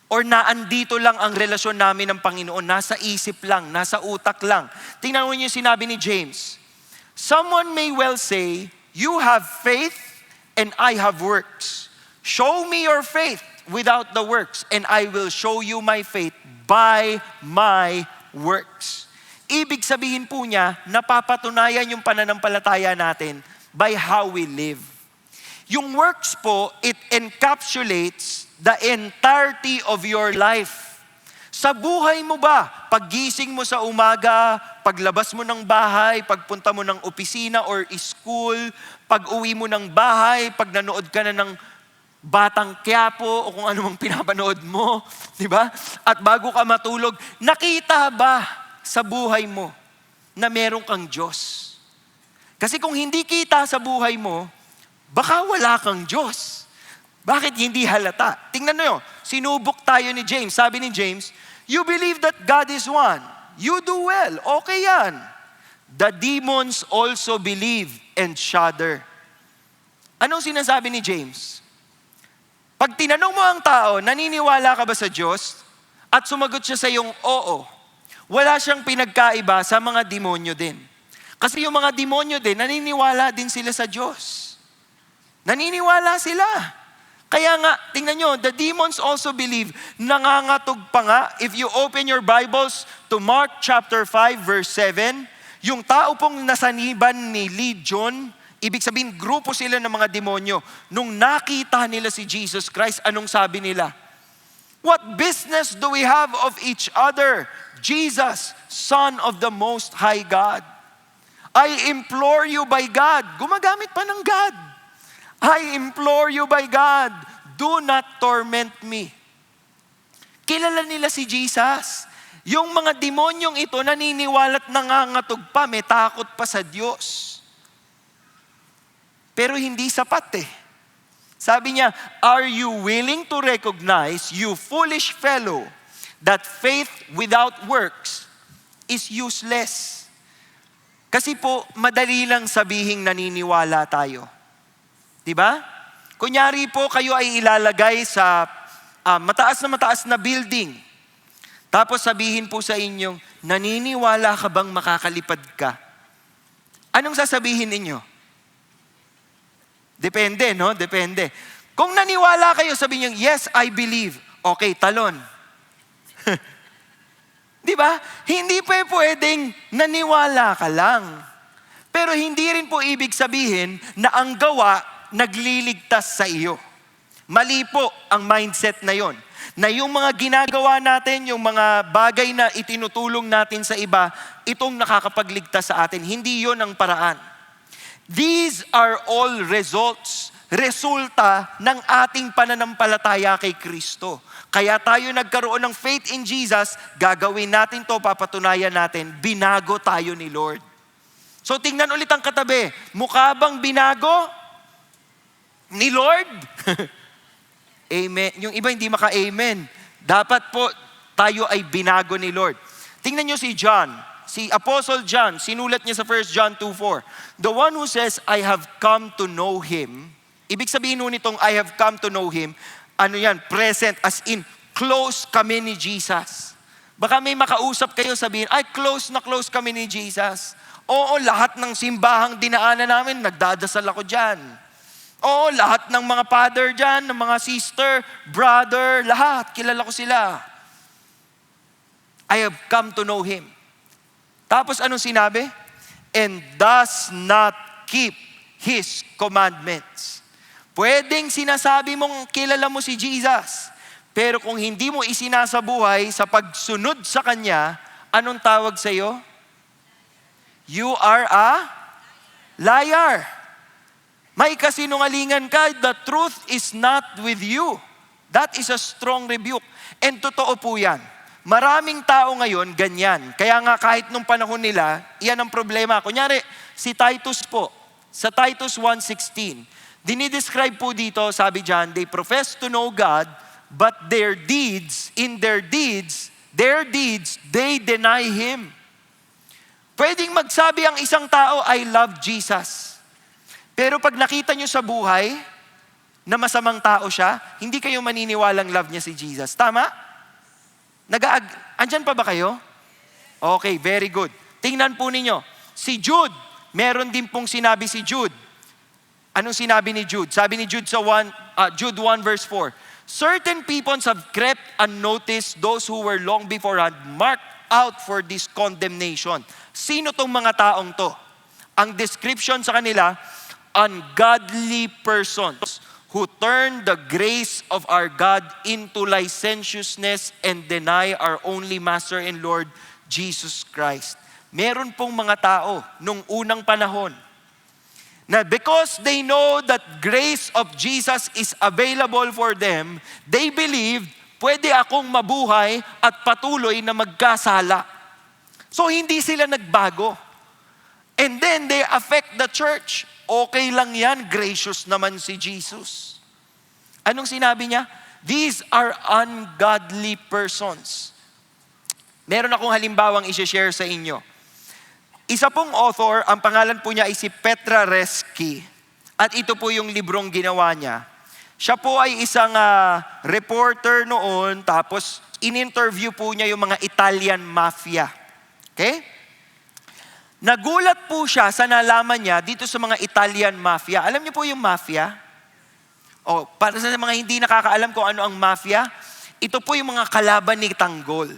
Or naandito lang ang relasyon namin ng Panginoon, nasa isip lang, nasa utak lang? Tingnan mo niyo yung sinabi ni James. Someone may well say, you have faith and I have works. Show me your faith without the works and I will show you my faith by my works. Ibig sabihin po niya, napapatunayan yung pananampalataya natin by how we live. Yung works po, it encapsulates the entirety of your life. Sa buhay mo ba, paggising mo sa umaga, paglabas mo ng bahay, pagpunta mo ng opisina or school, pag-uwi mo ng bahay, pag nanood ka na ng Batang Quiapo o kung ano mang pinapanood mo, di ba? At bago ka matulog, nakita ba sa buhay mo na meron kang Diyos? Kasi kung hindi kita sa buhay mo, baka wala kang Diyos. Bakit hindi halata? Tingnan nyo, sinubok tayo ni James. Sabi ni James, you believe that God is one. You do well. Okay yan. The demons also believe and shudder. Anong sinasabi ni James? Pag tinanong mo ang tao, naniniwala ka ba sa Diyos? At sumagot siya sa iyong oo. Wala siyang pinagkaiba sa mga demonyo din. Kasi yung mga demonyo din, naniniwala din sila sa Diyos. Naniniwala sila. Kaya nga, tingnan nyo, the demons also believe, nangangatog pa nga. If you open your Bibles to Mark chapter 5 verse 7, yung tao pong nasaniban ni Legion, ibig sabihin, grupo sila ng mga demonyo. Nung nakita nila si Jesus Christ, anong sabi nila? What business do we have of each other? Jesus, Son of the Most High God. I implore you by God. Gumagamit pa ng God. I implore you by God. Do not torment me. Kilala nila si Jesus. Yung mga demonyong ito naniniwala't nangangatog pa, may takot pa sa Diyos. Pero hindi sapat eh. Sabi niya, are you willing to recognize, you foolish fellow, that faith without works is useless? Kasi po, madali lang sabihing naniniwala tayo. Diba? Kunyari po, kayo ay ilalagay sa mataas na building. Tapos sabihin po sa inyong, naniniwala ka bang makakalipad ka? Anong sasabihin ninyo? Depende, no? Depende. Kung naniwala kayo, sabihin niyo, yes, I believe. Okay, talon. Di ba? Hindi po pwedeng naniwala ka lang. Pero hindi rin po ibig sabihin na ang gawa nagliligtas sa iyo. Mali po ang mindset na yon. Na yung mga ginagawa natin, yung mga bagay na itinutulong natin sa iba, itong nakakapagligtas sa atin. Hindi yon ang paraan. These are all resulta ng ating pananampalataya kay Kristo. Kaya tayo nagkaroon ng faith in Jesus, gagawin natin to, papatunayan natin, binago tayo ni Lord. So tingnan ulit ang katabi, mukha bang binago ni Lord? Amen. Yung iba hindi maka-amen. Dapat po, tayo ay binago ni Lord. Tingnan nyo si John, si Apostle John, sinulat niya sa 1 John 2:4. The one who says, I have come to know Him, ibig sabihin nun itong I have come to know Him, ano yan, present, as in, close kami ni Jesus. Baka may makausap kayo sabihin, ay close na close kami ni Jesus. Oo, lahat ng simbahang dinaanan namin, nagdadasal ako dyan. Oo, lahat ng mga father dyan, ng mga sister, brother, lahat, kilala ko sila. I have come to know Him. Tapos anong sinabi? And does not keep His commandments. Pwedeng sinasabi mong kilala mo si Jesus, pero kung hindi mo isinasabuhay sa pagsunod sa Kanya, anong tawag sa iyo? You are a liar. May kasinungalingan ka, the truth is not with you. That is a strong rebuke. And totoo po yan. Maraming tao ngayon, ganyan. Kaya nga kahit nung panahon nila, iyan ang problema. Kunyari, si Titus po, sa Titus 1:16, dinidescribe po dito, sabi dyan, they profess to know God, but their deeds, they deny Him. Pwedeng magsabi ang isang tao, I love Jesus. Pero pag nakita nyo sa buhay na masamang tao siya, hindi kayo maniniwalang love niya si Jesus. Tama? Andyan pa ba kayo? Okay, very good. Tingnan po ninyo. Si Jude, meron din pong sinabi si Jude. Anong sinabi ni Jude? Sabi ni Jude sa Jude 1 verse 4, certain peoples have crept unnoticed, those who were long beforehand marked out for this condemnation. Sino tong mga taong to? Ang description sa kanila, ungodly persons who turn the grace of our God into licentiousness and deny our only Master and Lord, Jesus Christ. Meron pong mga tao nung unang panahon na because they know that grace of Jesus is available for them, they believe, pwede akong mabuhay at patuloy na magkasala. So hindi sila nagbago. And then they affect the church. Okay lang yan, gracious naman si Jesus. Anong sinabi niya? These are ungodly persons. Meron akong halimbawang i-share sa inyo. Isa pong author, ang pangalan po niya ay si Petra Reski. At ito po yung librong ginawa niya. Siya po ay isang reporter noon, tapos in-interview po niya yung mga Italian mafia. Okay? Nagulat po siya sa nalaman niya dito sa mga Italian mafia. Alam niyo po yung mafia? O, para sa mga hindi nakakaalam kung ano ang mafia, ito po yung mga kalaban ni Tanggol.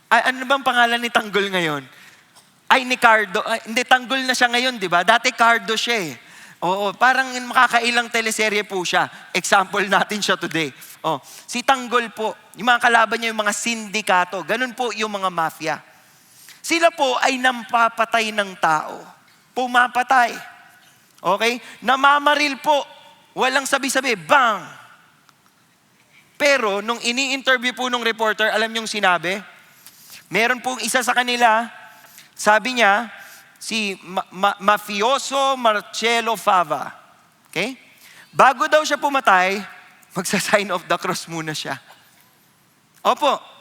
Ay, ano bang pangalan ni Tanggol ngayon? Ay, ni Cardo. Ay, hindi, Tanggol na siya ngayon, di ba? Dati Cardo siya eh. Oo, parang makakailang teleserye po siya. Example natin siya today. Oh, si Tanggol po, yung mga kalaban niya, yung mga sindikato, ganun po yung mga mafia. Sila po ay nampapatay ng tao. Pumapatay. Okay? Namamaril po. Walang sabi-sabi. Bang! Pero nung ini-interview po nung reporter, alam niyong sinabi? Meron pong isa sa kanila, sabi niya, si Mafioso Marcello Fava. Okay? Bago daw siya pumatay, magsa-sign of the cross muna siya. Opo.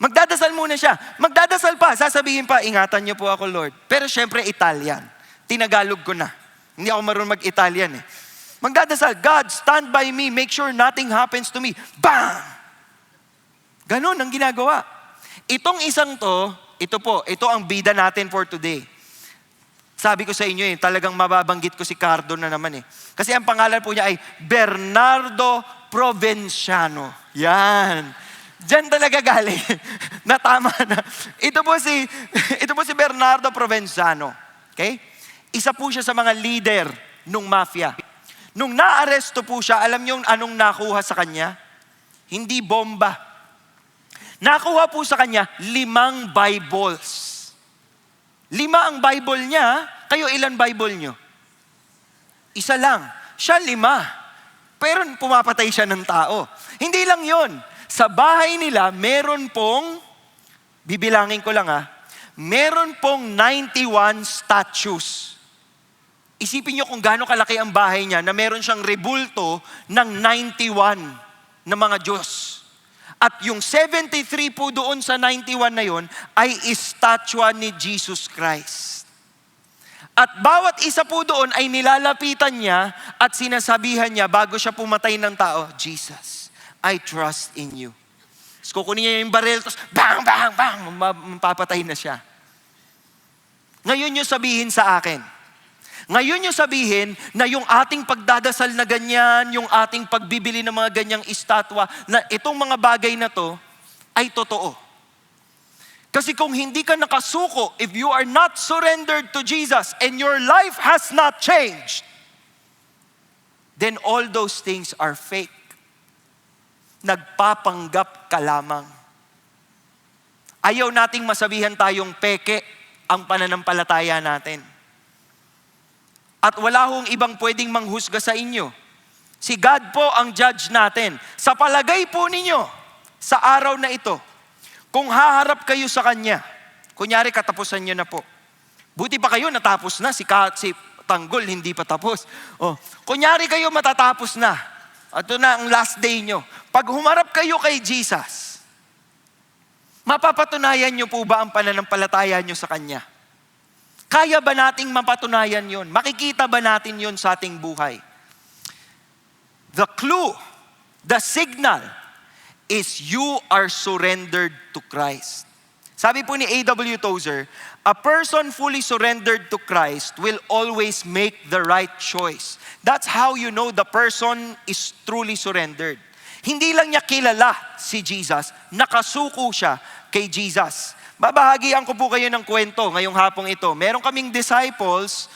Magdadasal muna siya. Magdadasal pa. Sasabihin pa, ingatan niyo po ako, Lord. Pero syempre, Italian. Tinagalog ko na. Hindi ako marunong mag-Italian eh. Magdadasal, God, stand by me. Make sure nothing happens to me. Bang! Ganon ang ginagawa. Itong isang to, ito ang bida natin for today. Sabi ko sa inyo eh, talagang mababanggit ko si Cardo na naman eh. Kasi ang pangalan po niya ay Bernardo Provenciano. Yan. Diyan talaga galing. Natama na. Ito po si Bernardo Provenciano. Okay? Isa po siya sa mga leader nung mafia. Nung naaresto po siya, alam niyo anong nakuha sa kanya? Hindi bomba. Nakuha po sa kanya 5 Bibles. 5 ang Bible niya. Kayo ilan Bible niyo? Isa lang. Siya 5. Pero pumapatay siya ng tao. Hindi lang yon. Sa bahay nila, meron pong, bibilangin ko lang meron pong 91 statues. Isipin nyo kung gaano kalaki ang bahay niya na meron siyang rebulto ng 91 na mga Diyos. At yung 73 po doon sa 91 na yon ay estatwa ni Jesus Christ. At bawat isa po doon ay nilalapitan niya at sinasabihan niya bago siya pumatay ng tao, Jesus, I trust in you. Tapos kukunin niya yung baril, tapos bang, bang, bang, mapapatay na siya. Ngayon yung sabihin sa akin, ngayon yung sabihin na yung ating pagdadasal na ganyan, yung ating pagbibili ng mga ganyang estatwa, na itong mga bagay na to ay totoo. Kasi kung hindi ka nakasuko, if you are not surrendered to Jesus and your life has not changed, then all those things are fake. Nagpapanggap ka lamang. Ayaw nating masabihan tayong peke ang pananampalataya natin. At wala hong ibang pwedeng manghusga sa inyo. Si God po ang judge natin. Sa palagay po ninyo, sa araw na ito, kung haharap kayo sa Kanya, kunyari katapusan nyo na po. Buti pa kayo natapos na, si Tanggol hindi pa tapos. Kunyari kayo matatapos na. Ito na ang last day nyo. Pag humarap kayo kay Jesus, mapapatunayan nyo po ba ang pananampalataya nyo sa Kanya? Kaya ba nating mapatunayan yon? Makikita ba natin yon sa ating buhay? The clue, the signal, is you are surrendered to Christ. Sabi po ni A.W. Tozer, a person fully surrendered to Christ will always make the right choice. That's how you know the person is truly surrendered. Hindi lang niya kilala si Jesus, nakasuko siya kay Jesus. Babahagian ko po kayo ng kwento ngayong hapong ito. Meron kaming disciples,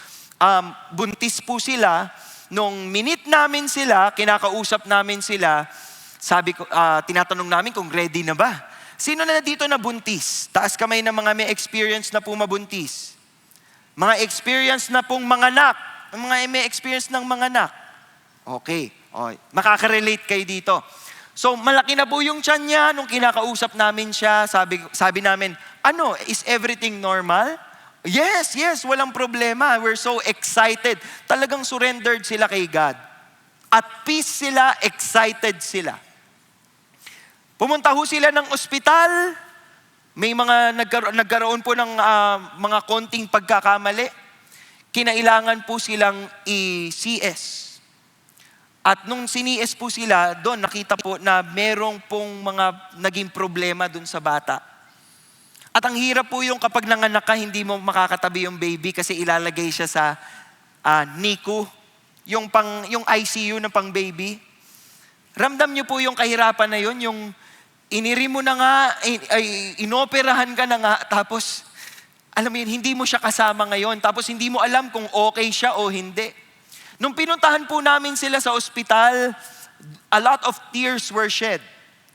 buntis po sila. Nung minute namin sila, kinakausap namin sila, sabi ko, tinatanong namin kung ready na ba. Sino na dito na buntis? Taas kamay ng mga may experience na po mabuntis. Mga experience na pong manganak. Mga may experience ng manganak. Okay. Makaka-relate kayo dito. So, malaki na po yung tiyan niya. Nung kinakausap namin siya, sabi namin, is everything normal? Yes, walang problema. We're so excited. Talagang surrendered sila kay God. At peace sila, excited sila. Pumunta ho sila ng ospital. May mga nagkaroon po ng mga konting pagkakamali. Kinailangan po silang i-CS. At nung sinies po sila, doon nakita po na merong pong mga naging problema doon sa bata. At ang hirap po yung kapag nanganak ka, hindi mo makakatabi yung baby kasi ilalagay siya sa NICU, yung ICU na pang baby. Ramdam niyo po yung kahirapan na yun, yung iniri mo na nga, inoperahan ka na nga, tapos alam mo yun, hindi mo siya kasama ngayon, tapos hindi mo alam kung okay siya o hindi. Nung pinuntahan po namin sila sa ospital, a lot of tears were shed.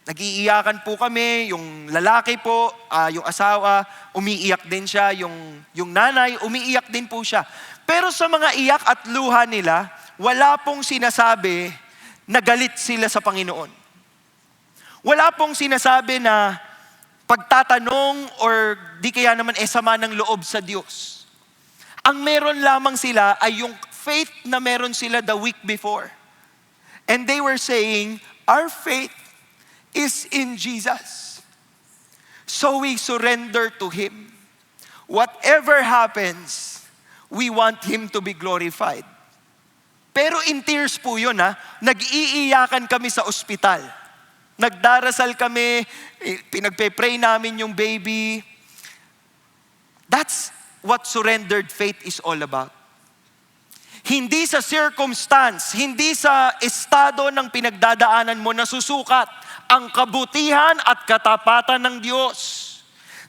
Nag-iiyakan po kami, yung lalaki po, yung asawa, umiiyak din siya, yung nanay, umiiyak din po siya. Pero sa mga iyak at luha nila, wala pong sinasabi na galit sila sa Panginoon. Wala pong sinasabi na pagtatanong or di kaya naman sama ng loob sa Diyos. Ang meron lamang sila ay yung faith na meron sila the week before. And they were saying, our faith is in Jesus. So we surrender to Him. Whatever happens, we want Him to be glorified. Pero in tears po yun nag-iiyakan kami sa ospital. Nagdarasal kami, pinagpe-pray namin yung baby. That's what surrendered faith is all about. Hindi sa circumstance, hindi sa estado ng pinagdadaanan mo nasusukat ang kabutihan at katapatan ng Diyos.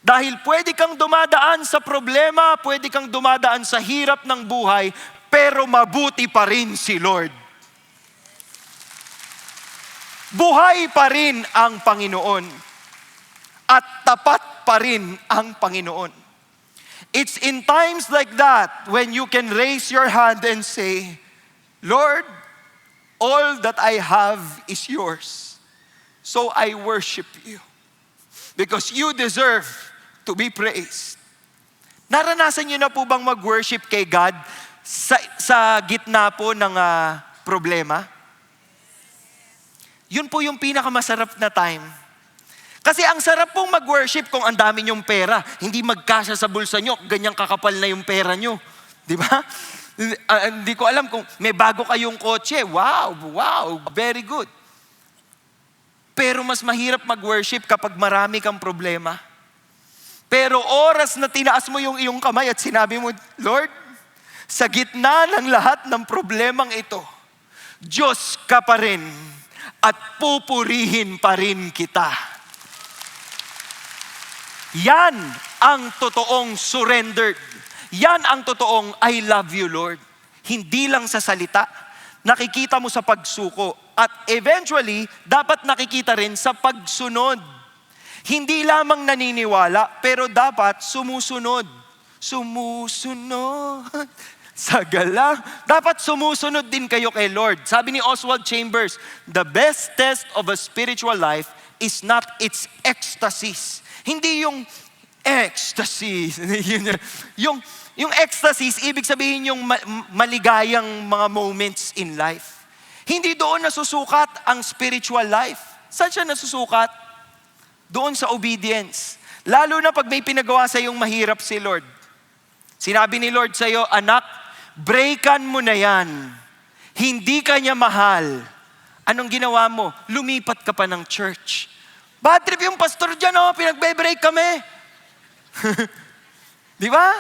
Dahil pwede kang dumadaan sa problema, pwede kang dumadaan sa hirap ng buhay, pero mabuti pa rin si Lord. Buhay pa rin ang Panginoon. At tapat pa rin ang Panginoon. It's in times like that when you can raise your hand and say, Lord, all that I have is yours. So I worship you. Because you deserve to be praised. Naranasan niyo na po bang mag-worship kay God sa gitna po ng problema? Yun po yung pinakamasarap na time Kasi ang sarap pong mag-worship kung ang dami nyong pera. Hindi magkasya sa bulsa nyo, ganyang kakapal na yung pera nyo. Di ba? Hindi ko alam kung may bago kayong kotse. Wow, very good. Pero mas mahirap mag-worship kapag marami kang problema. Pero oras na tinaas mo yung iyong kamay at sinabi mo, Lord, sa gitna ng lahat ng problemang ito, Diyos ka pa rin at pupurihin pa rin kita. Yan ang totoong surrendered. Yan ang totoong I love you, Lord. Hindi lang sa salita, nakikita mo sa pagsuko. At eventually, dapat nakikita rin sa pagsunod. Hindi lamang naniniwala, pero dapat sumusunod. Sumusunod. Sa galang. Dapat sumusunod din kayo kay Lord. Sabi ni Oswald Chambers, the best test of a spiritual life is not its ecstasies. Hindi yung ecstasy. yung ecstasies, ibig sabihin yung maligayang mga moments in life. Hindi doon nasusukat ang spiritual life. Saan siya nasusukat? Doon sa obedience. Lalo na pag may pinagawa sa iyong mahirap si Lord. Sinabi ni Lord sa iyo, anak, breakan mo na yan. Hindi ka niya mahal. Anong ginawa mo? Lumipat ka pa ng church. Bad trip yung pastor dyan, pinagbe-break kami. Di ba?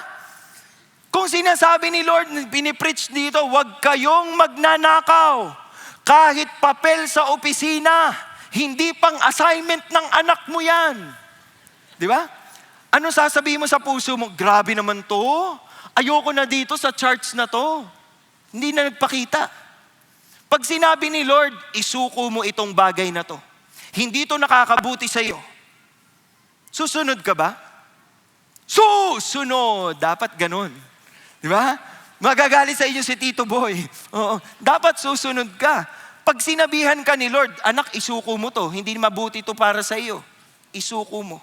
Kung sinasabi ni Lord, pinipreach dito, huwag kayong magnanakaw. Kahit papel sa opisina, hindi pang assignment ng anak mo yan. Di ba? Ano sasabihin mo sa puso mo? Grabe naman to. Ayoko na dito sa church na to. Hindi na nagpakita. Pag sinabi ni Lord, isuko mo itong bagay na to. Hindi to nakakabuti sa iyo. Susunod ka ba? Susunod. Dapat ganun. Di ba? Magagalit sa inyo si Tito Boy. Oo. Dapat susunod ka. Pag sinabihan ka ni Lord, anak, isuko mo to. Hindi mabuti to para sa iyo. Isuko mo.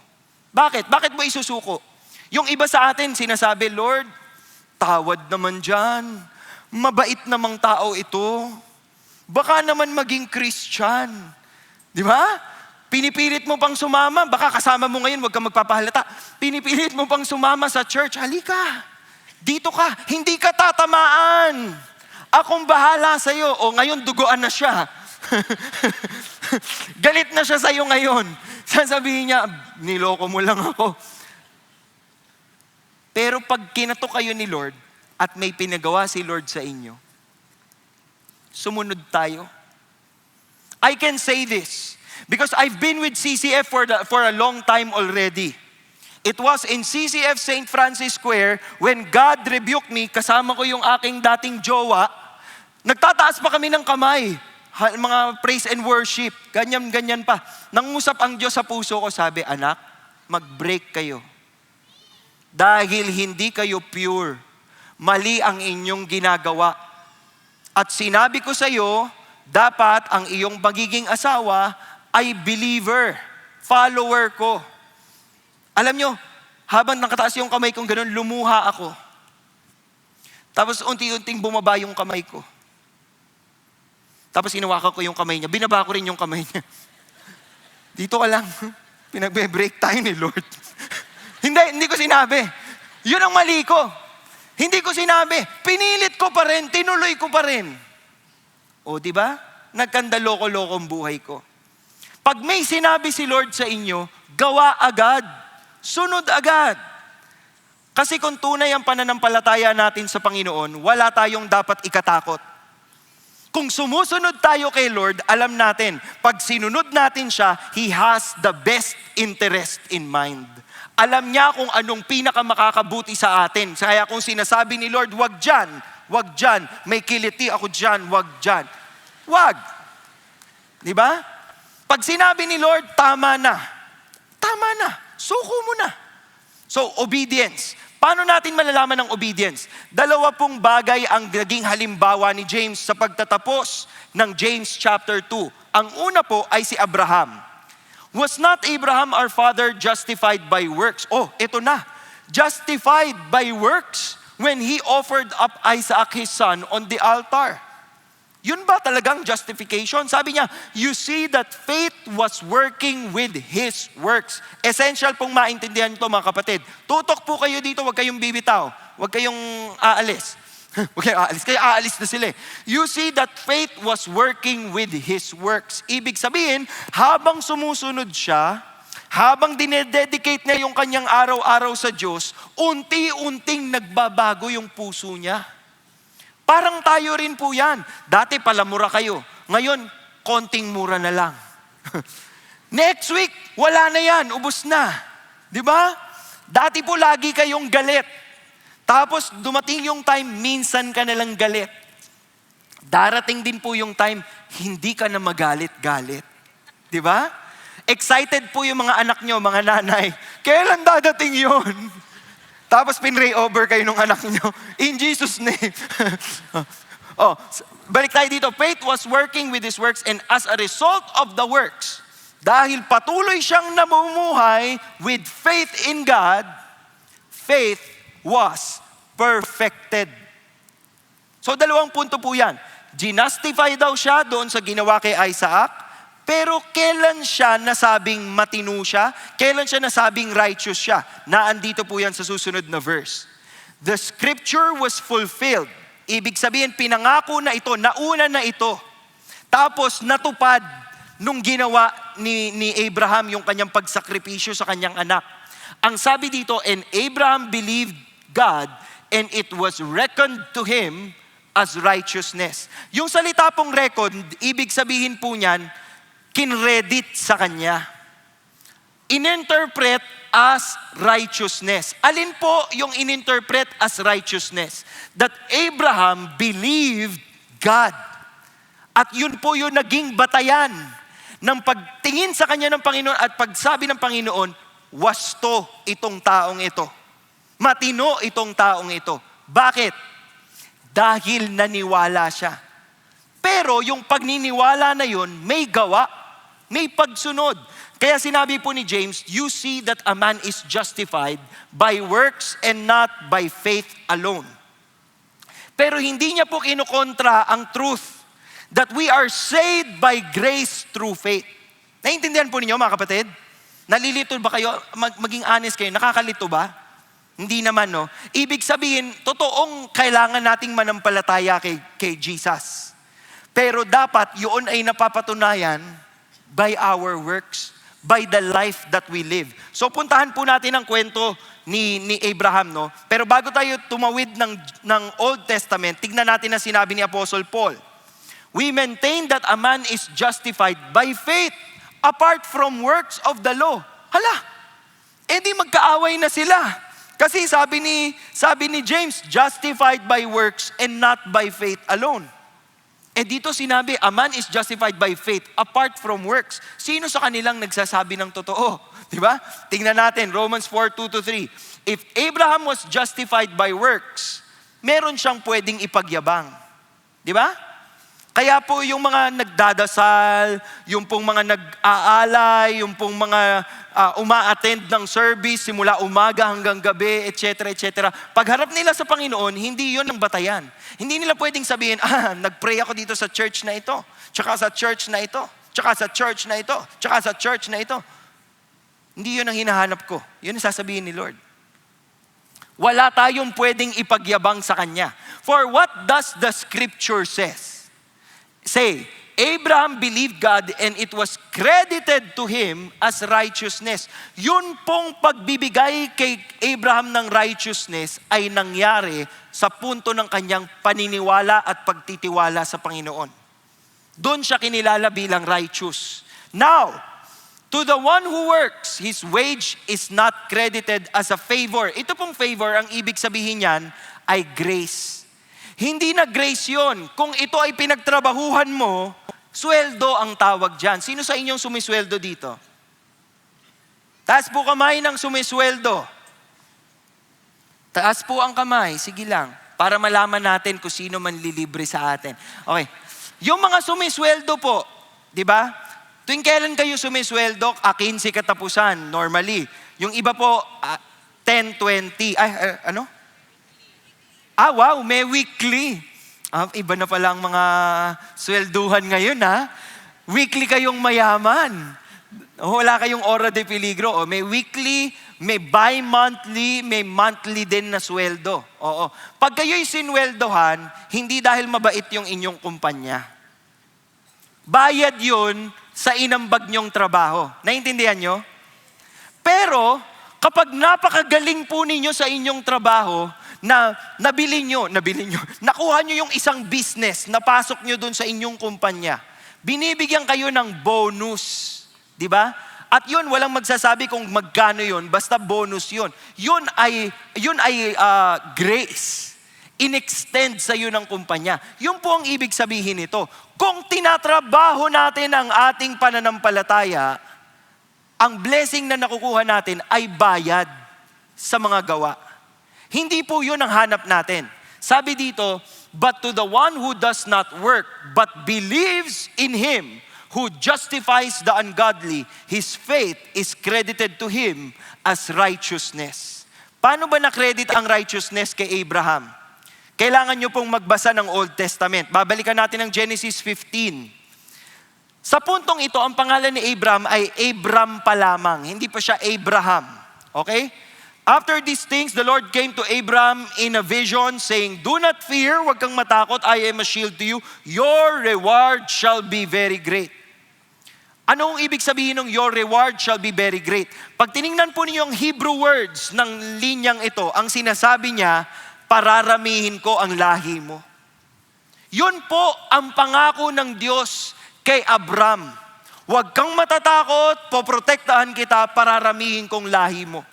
Bakit? Bakit mo isusuko? Yung iba sa atin, sinasabi, Lord, tawad naman dyan. Mabait namang tao ito. Baka naman maging Christian. Di ba? Pinipilit mo pang sumama. Baka kasama mo ngayon, huwag ka magpapahalata. Pinipilit mo pang sumama sa church. Halika. Dito ka. Hindi ka tatamaan. Akong bahala sa'yo. O ngayon, duguan na siya. Galit na siya sa'yo ngayon. Sasabihin niya, niloko mo lang ako. Pero pag kinato kayo ni Lord at may pinagawa si Lord sa inyo, sumunod tayo. I can say this because I've been with CCF for a long time already. It was in CCF St. Francis Square when God rebuked me, kasama ko yung aking dating jowa, nagtataas pa kami ng kamay, mga praise and worship, ganyan pa. Nangusap ang Diyos sa puso ko, sabi, anak, mag-break kayo. Dahil hindi kayo pure, mali ang inyong ginagawa. At sinabi ko sa iyo, dapat ang iyong magiging asawa ay believer, follower ko. Alam nyo, habang nakataas yung kamay kong ganun, lumuha ako. Tapos unti-unting bumaba yung kamay ko. Tapos hinawakan ko yung kamay niya. Binaba ko rin yung kamay niya. Dito ka lang. Pinagbe-break tayo ni Lord. Hindi ko sinabi. Yun ang mali ko. Hindi ko sinabi. Pinilit ko pa rin. Tinuloy ko pa rin. O, di ba? Nagkandaloko-loko ang buhay ko. Pag may sinabi si Lord sa inyo, gawa agad. Sunod agad. Kasi kung tunay ang pananampalataya natin sa Panginoon, wala tayong dapat ikatakot. Kung sumusunod tayo kay Lord, alam natin, pag sinunod natin siya, He has the best interest in mind. Alam niya kung anong pinakamakakabuti sa atin. Kaya kung sinasabi ni Lord, wag dyan, may kiliti ako dyan, wag dyan. Wag. Di ba? Pag sinabi ni Lord, tama na. Suko mo na. So, obedience. Paano natin malalaman ang obedience? 2 pong bagay ang naging halimbawa ni James sa pagtatapos ng James chapter 2. Ang una po ay si Abraham. Was not Abraham our father justified by works? Oh, ito na. Justified by works when he offered up Isaac his son on the altar. Yun ba talagang justification? Sabi niya, you see that faith was working with His works. Essential pong maintindihan ito mga kapatid. Tutok po kayo dito, huwag kayong bibitaw. Huwag kayong aalis. Huwag kayong aalis. Kaya aalis na sila. You see that faith was working with His works. Ibig sabihin, habang sumusunod siya, habang dinededicate niya yung kanyang araw-araw sa Diyos, unti-unting nagbabago yung puso niya. Parang tayo rin po yan. Dati palamura kayo. Ngayon, konting mura na lang. Next week, wala na yan. Ubus na. Di ba? Dati po lagi kayong galit. Tapos dumating yung time, minsan ka na lang galit. Darating din po yung time, hindi ka na magalit-galit. Di ba? Excited po yung mga anak nyo, mga nanay. Kailan dadating yun? Tapos pinray over kayo ng anak nyo. In Jesus' name. Balik tayo dito. Faith was working with His works, and as a result of the works, dahil patuloy siyang namumuhay with faith in God, faith was perfected. So dalawang punto po yan. Ginustify daw siya doon sa ginawa kay Isaac, pero kailan siya nasabing matino siya? Kailan siya nasabing righteous siya? Naandito po yan sa susunod na verse. The scripture was fulfilled. Ibig sabihin, pinangako na ito, nauna na ito. Tapos natupad nung ginawa ni Abraham yung kanyang pagsakripisyo sa kanyang anak. Ang sabi dito, and Abraham believed God, and it was reckoned to him as righteousness. Yung salita pong record, ibig sabihin po niyan, kinredit sa kanya. Ininterpret as righteousness. Alin po yung ininterpret as righteousness? That Abraham believed God. At yun po yung naging batayan ng pagtingin sa kanya ng Panginoon at pagsabi ng Panginoon, wasto itong taong ito. Matino itong taong ito. Bakit? Dahil naniwala siya. Pero yung pagniniwala na yun, may gawa, may pagsunod. Kaya sinabi po ni James, you see that a man is justified by works and not by faith alone. Pero hindi niya po kinukontra ang truth that we are saved by grace through faith. Naiintindihan po ninyo mga kapatid? Nalilito ba kayo? Maging honest kayo, nakakalito ba? Hindi naman, no? Ibig sabihin, totoong kailangan nating manampalataya kay Jesus. Pero dapat yun ay napapatunayan by our works, by the life that we live. So puntahan po natin ang kwento ni Abraham, no? Pero bago tayo tumawid ng Old Testament, tignan natin ang sinabi ni Apostle Paul. We maintain that a man is justified by faith apart from works of the law. Hala, edi magkaaway na sila. Kasi sabi ni James, justified by works and not by faith alone. Dito sinabi, a man is justified by faith apart from works. Sino sa kanilang nagsasabi ng totoo? Diba? Tingnan natin, Romans 4:2-3. If Abraham was justified by works, meron siyang pwedeng ipagyabang. Diba? Kaya po yung mga nagdadasal, yung pong mga nag-aalay, yung pong mga uma-attend ng service simula umaga hanggang gabi, etc., etc. Pagharap nila sa Panginoon, hindi yon ang batayan. Hindi nila pwedeng sabihin, nag-pray ako dito sa church na ito, tsaka sa church na ito, tsaka sa church na ito, tsaka sa church na ito. Hindi yun ang hinahanap ko. Yun ang sasabihin ni Lord. Wala tayong pwedeng ipagyabang sa Kanya. For what does the scripture says? Say, Abraham believed God and it was credited to him as righteousness. Yun pong pagbibigay kay Abraham ng righteousness ay nangyari sa punto ng kanyang paniniwala at pagtitiwala sa Panginoon. Doon siya kinilala bilang righteous. Now, to the one who works, his wage is not credited as a favor. Ito pong favor, ang ibig sabihin niyan ay grace. Hindi na grace yon. Kung ito ay pinagtrabahuhan mo, sweldo ang tawag dyan. Sino sa inyong sumisweldo dito? Taas po kamay ng sumisweldo. Taas po ang kamay. Sige lang. Para malaman natin kung sino man lilibre sa atin. Okay. Yung mga sumisweldo po, di ba? Tuwing kailan kayo sumisweldo, 15 katapusan, normally. Yung iba po, 10, 20. Wow, may weekly. Iba na pala ang mga swelduhan ngayon, ha? Weekly kayong mayaman. Wala kayong hora de peligro. May weekly, may bi-monthly, may monthly din na sweldo. Oo. Pag kayo'y sinweldohan, hindi dahil mabait yung inyong kumpanya. Bayad yun sa inambag nyong trabaho. Naintindihan nyo? Pero, kapag napakagaling po ninyo sa inyong trabaho, na nabili nyo, nakuha nyo yung isang business, napasok nyo dun sa inyong kumpanya, binibigyan kayo ng bonus. Di ba? At yun, walang magsasabi kung magkano yun, basta bonus yun. Yun ay grace. In-extend sa iyo ng kumpanya. Yun po ang ibig sabihin nito. Kung tinatrabaho natin ang ating pananampalataya, ang blessing na nakukuha natin ay bayad sa mga gawa. Hindi po yun ang hanap natin. Sabi dito, but to the one who does not work, but believes in Him who justifies the ungodly, his faith is credited to him as righteousness. Paano ba na-credit ang righteousness kay Abraham? Kailangan nyo pong magbasa ng Old Testament. Babalikan natin ang Genesis 15. Sa puntong ito, ang pangalan ni Abraham ay Abram pa lamang. Hindi pa siya Abraham. Okay? After these things, the Lord came to Abram in a vision saying, do not fear, huwag kang matakot, I am a shield to you. Your reward shall be very great. Anong ibig sabihin ng your reward shall be very great? Pag tiningnan po ninyo ang Hebrew words ng linyang ito, ang sinasabi niya, pararamihin ko ang lahi mo. Yun po ang pangako ng Diyos kay Abram. Huwag kang matatakot, poprotektahan kita, pararamihin kong lahi mo.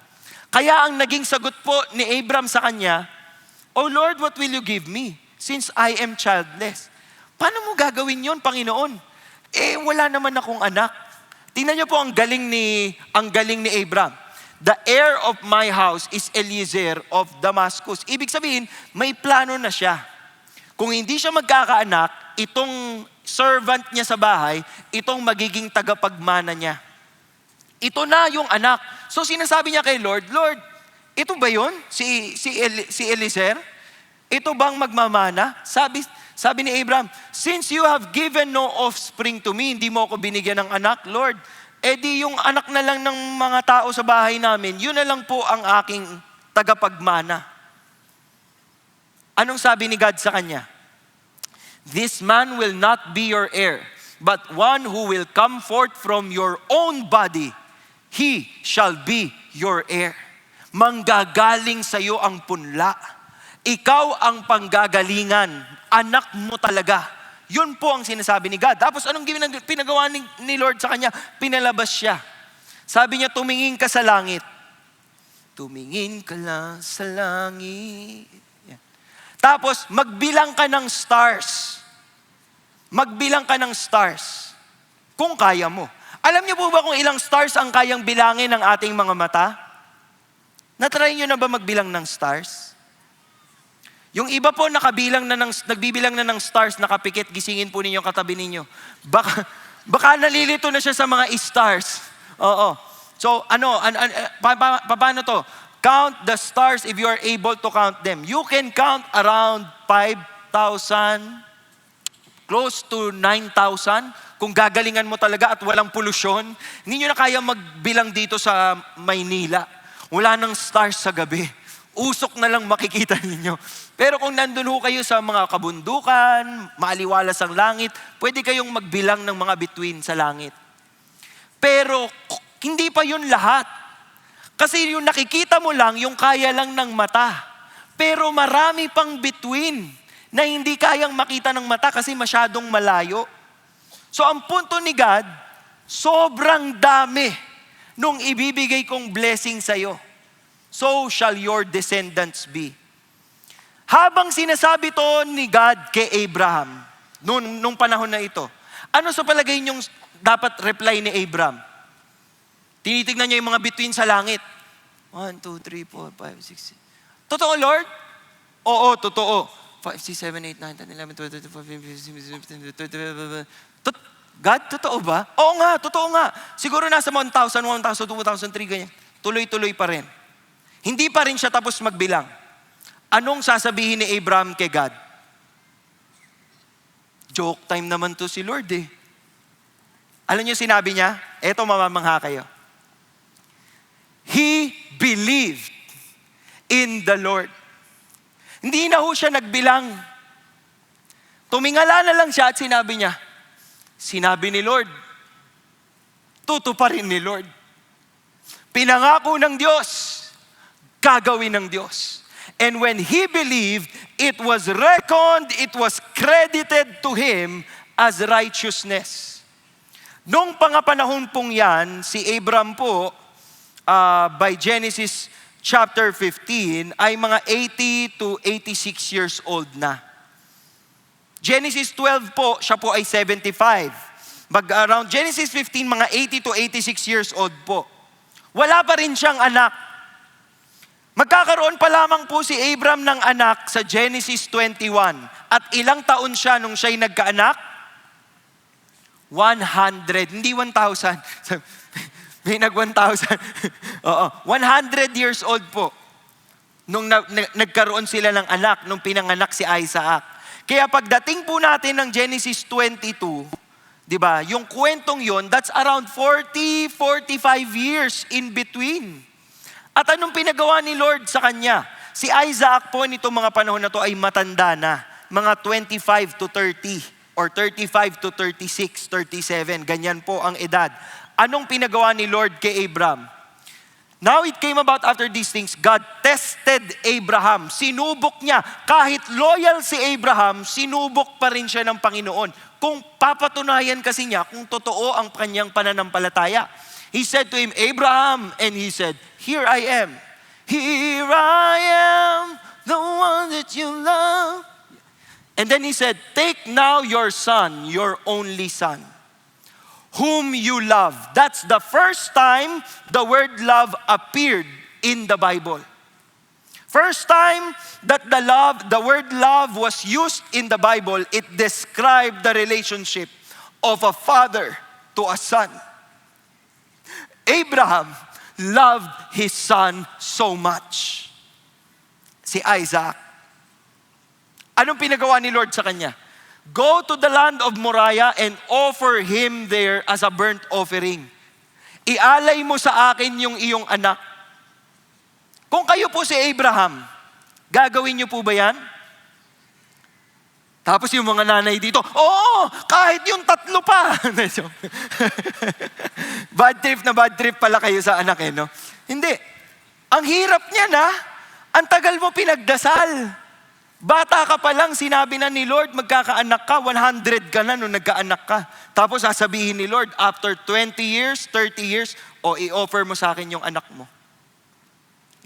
Kaya ang naging sagot po ni Abram sa kanya, Oh Lord, what will you give me since I am childless? Paano mo gagawin yon, Panginoon? Wala naman akong anak. Tingnan niyo po ang galing ni Abram. The heir of my house is Eliezer of Damascus. Ibig sabihin, may plano na siya. Kung hindi siya magkakaanak, itong servant niya sa bahay, itong magiging tagapagmana niya. Ito na yung anak. So sinasabi niya kay Lord, Lord, ito ba yun? Si Eliezer? Ito bang magmamana? Sabi ni Abraham, since you have given no offspring to me, hindi mo ako binigyan ng anak, Lord, di yung anak na lang ng mga tao sa bahay namin, yun na lang po ang aking tagapagmana. Anong sabi ni God sa kanya? This man will not be your heir, but one who will come forth from your own body, he shall be your heir. Manggagaling sa iyo ang punla. Ikaw ang panggagalingan. Anak mo talaga. Yun po ang sinasabi ni God. Tapos anong pinagawa ni Lord sa kanya? Pinalabas siya. Sabi niya, tumingin ka sa langit. Tumingin ka lang sa langit. Yan. Tapos, magbilang ka ng stars. Magbilang ka ng stars. Kung kaya mo. Alam niyo po ba kung ilang stars ang kayang bilangin ng ating mga mata? Natry niyo na ba magbilang ng stars? Yung iba po nagbibilang na ng stars, nakapikit, gisingin po ninyo katabi ninyo. Baka nalilito na siya sa mga stars. Oo. So, paano to? Count the stars if you are able to count them. You can count around 5,000, close to 9,000. Kung gagalingan mo talaga at walang polusyon, hindi nyo na kaya magbilang dito sa Maynila. Wala nang stars sa gabi. Usok na lang makikita ninyo. Pero kung nandun ho kayo sa mga kabundukan, maaliwalas ang langit, pwede kayong magbilang ng mga bituin sa langit. Pero hindi pa yun lahat. Kasi yung nakikita mo lang, yung kaya lang ng mata. Pero marami pang bituin na hindi kayang makita ng mata kasi masyadong malayo. So ang punto ni God, sobrang dami nung ibibigay kong blessing sa'yo. So shall your descendants be. Habang sinasabi to ni God kay Abraham, nung panahon na ito, ano sa palagay niyong dapat reply ni Abraham? Tinitignan niya yung mga bituin sa langit. 1, 2, 3, 4, 5, 6, 7. Totoo, Lord? Oo, totoo. 5, 6, 7, 8, 9, 10, 11, 12, 13, 14, 15, 16, 17. God, totoo ba? Oo nga, totoo nga. Siguro nasa 1,000, 1,000, 2,000, 3, ganyan. Tuloy-tuloy pa rin. Hindi pa rin siya tapos magbilang. Anong sasabihin ni Abraham kay God? Joke time naman to si Lord eh. Alam niyo sinabi niya? Eto, mamamangha kayo. He believed in the Lord. Hindi na ho siya nagbilang. Tumingala na lang siya at sinabi niya, sinabi ni Lord, tutuparin ni Lord. Pinangako ng Diyos, gagawin ng Diyos. And when he believed, it was reckoned, it was credited to him as righteousness. Nung pangapanahon pong yan, si Abram po, by Genesis chapter 15, ay mga 80 to 86 years old na. Genesis 12 po, siya po ay 75. Around Genesis 15, mga 80 to 86 years old po. Wala pa rin siyang anak. Magkakaroon pa lamang po si Abram ng anak sa Genesis 21. At ilang taon siya nung siya'y nagkaanak? 100, hindi 1,000. May nag-1,000. Oo, 100 years old po. Nung nagkaroon sila ng anak, nung pinanganak si Isaac. Kaya pagdating po natin ng Genesis 22, di ba, yung kwentong yon, that's around 40, 45 years in between. At anong pinagawa ni Lord sa kanya? Si Isaac po nitong mga panahon na to ay matanda na. Mga 25 to 30 or 35 to 36, 37. Ganyan po ang edad. Anong pinagawa ni Lord kay Abram? Now it came about after these things, God tested Abraham. Sinubok niya. Kahit loyal si Abraham, sinubok pa rin siya ng Panginoon. Kung papatunayan kasi niya kung totoo ang kanyang pananampalataya. He said to him, Abraham, and he said, here I am. Here I am, the one that you love. And then he said, take now your son, your only son, whom you love. That's the first time the word love appeared in the Bible. First time that the word love was used in the Bible, it described the relationship of a father to a son. Abraham loved his son so much. Si Isaac. Anong pinagawa ni Lord sa kanya? Go to the land of Moriah and offer him there as a burnt offering. Ialay mo sa akin yung iyong anak. Kung kayo po si Abraham, gagawin niyo po ba yan? Tapos yung mga nanay dito, oo, kahit yung 3 pa. Bad trip pala kayo sa anak eh, no? Hindi. Ang hirap niya na, ang tagal mo pinagdasal. Bata ka pa lang, sinabi na ni Lord, magkakaanak ka, 100 ka na nung nagkaanak ka. Tapos sasabihin ni Lord, after 20 years, 30 years, i-offer mo sa akin yung anak mo.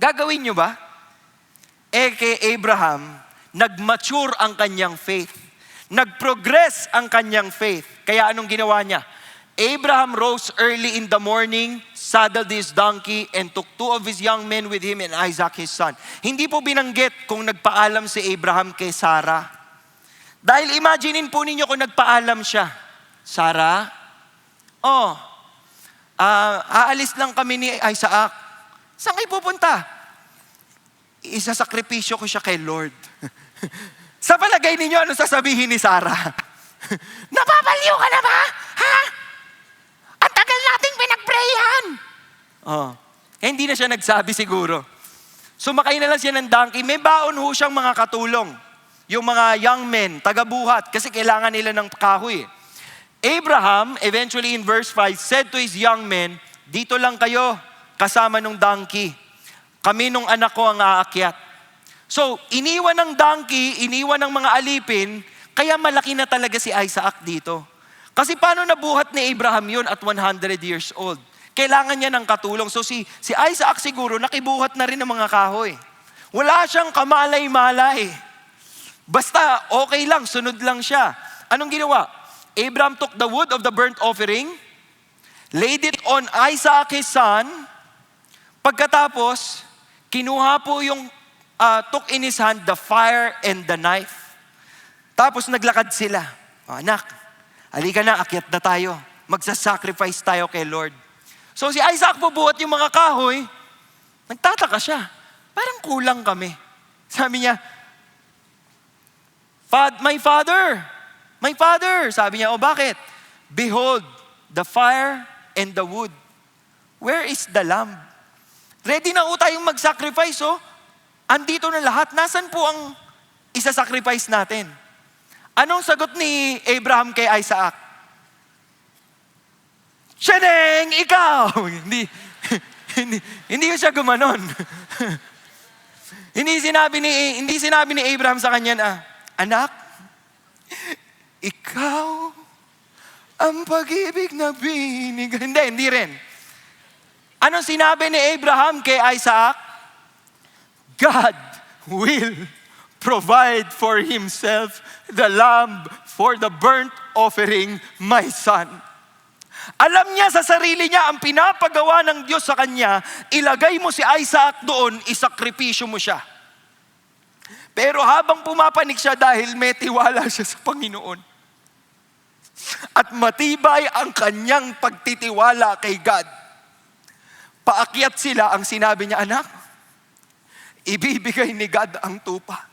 Gagawin nyo ba? Kay Abraham, nag-mature ang kanyang faith. Nag-progress ang kanyang faith. Kaya anong ginawa niya? Abraham rose early in the morning, saddled his donkey, and took 2 of his young men with him and Isaac his son. Hindi po binanggit kung nagpaalam si Abraham kay Sarah. Dahil imaginein po ninyo kung nagpaalam siya. Sarah, aalis lang kami ni Isaac. Saan kayo pupunta? Isasakripisyo ko siya kay Lord. Sa palagay ninyo, ano sasabihin ni Sarah? Napapaliw ka na ba? Ha? Ang tagal nating pinag-prayhan. Hindi na siya nagsabi siguro. Sumakay na lang siya ng donkey. May baon ho siyang mga katulong. Yung mga young men, taga-buhat, kasi kailangan nila ng kahoy. Abraham, eventually in verse 5, said to his young men, dito lang kayo, kasama nung donkey. Kami nung anak ko ang aakyat. So, iniwan ng donkey, iniwan ng mga alipin, kaya malaki na talaga si Isaac dito. Kasi paano nabuhat ni Abraham yun at 100 years old? Kailangan niya ng katulong. So si Isaac siguro nakibuhat na rin ng mga kahoy. Wala siyang kamalay-malay. Basta okay lang, sunod lang siya. Anong ginawa? Abraham took the wood of the burnt offering, laid it on Isaac his son. Pagkatapos, kinuha po yung took in his hand the fire and the knife. Tapos naglakad sila. Anak, halika na, akyat na tayo. Magsasacrifice tayo kay Lord. So si Isaac bubuhat yung mga kahoy, nagtataka siya. Parang kulang kami. Sabi niya, my father, My father, sabi niya, o bakit? Behold, the fire and the wood. Where is the lamb? Ready na ho tayong mag-sacrifice, oh. Andito na lahat. Nasaan po ang isa-sacrifice natin? Anong sagot ni Abraham kay Isaac? Sheneng, ikaw! hindi ko siya gumanon. hindi sinabi ni Abraham sa kanya na, anak, ikaw ang pag-ibig na binigay. Hindi rin. Anong sinabi ni Abraham kay Isaac? God will provide for himself the lamb for the burnt offering, my son. Alam niya sa sarili niya ang pinapagawa ng Diyos sa kanya, ilagay mo si Isaac doon, isakripisyo mo siya. Pero habang pumapanik siya dahil may tiwala siya sa Panginoon, at matibay ang kanyang pagtitiwala kay God, paakyat sila, ang sinabi niya, anak, ibibigay ni God ang tupa.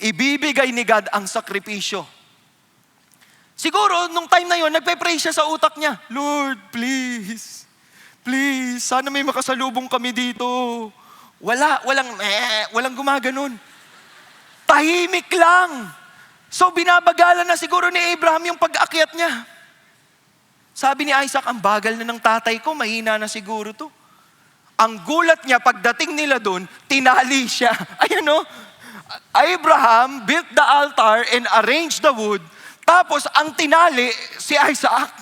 Ibibigay ni God ang sakripisyo. Siguro, nung time na yon, nagpe-pray siya sa utak niya, Lord, please, sana may makasalubong kami dito. Walang gumaganon. Tahimik lang. So, binabagalan na siguro ni Abraham yung pag-akyat niya. Sabi ni Isaac, ang bagal na ng tatay ko, mahina na siguro to. Ang gulat niya, pagdating nila doon, tinali siya. Ayan o, Abraham built the altar and arranged the wood. Tapos, ang tinali, si Isaac.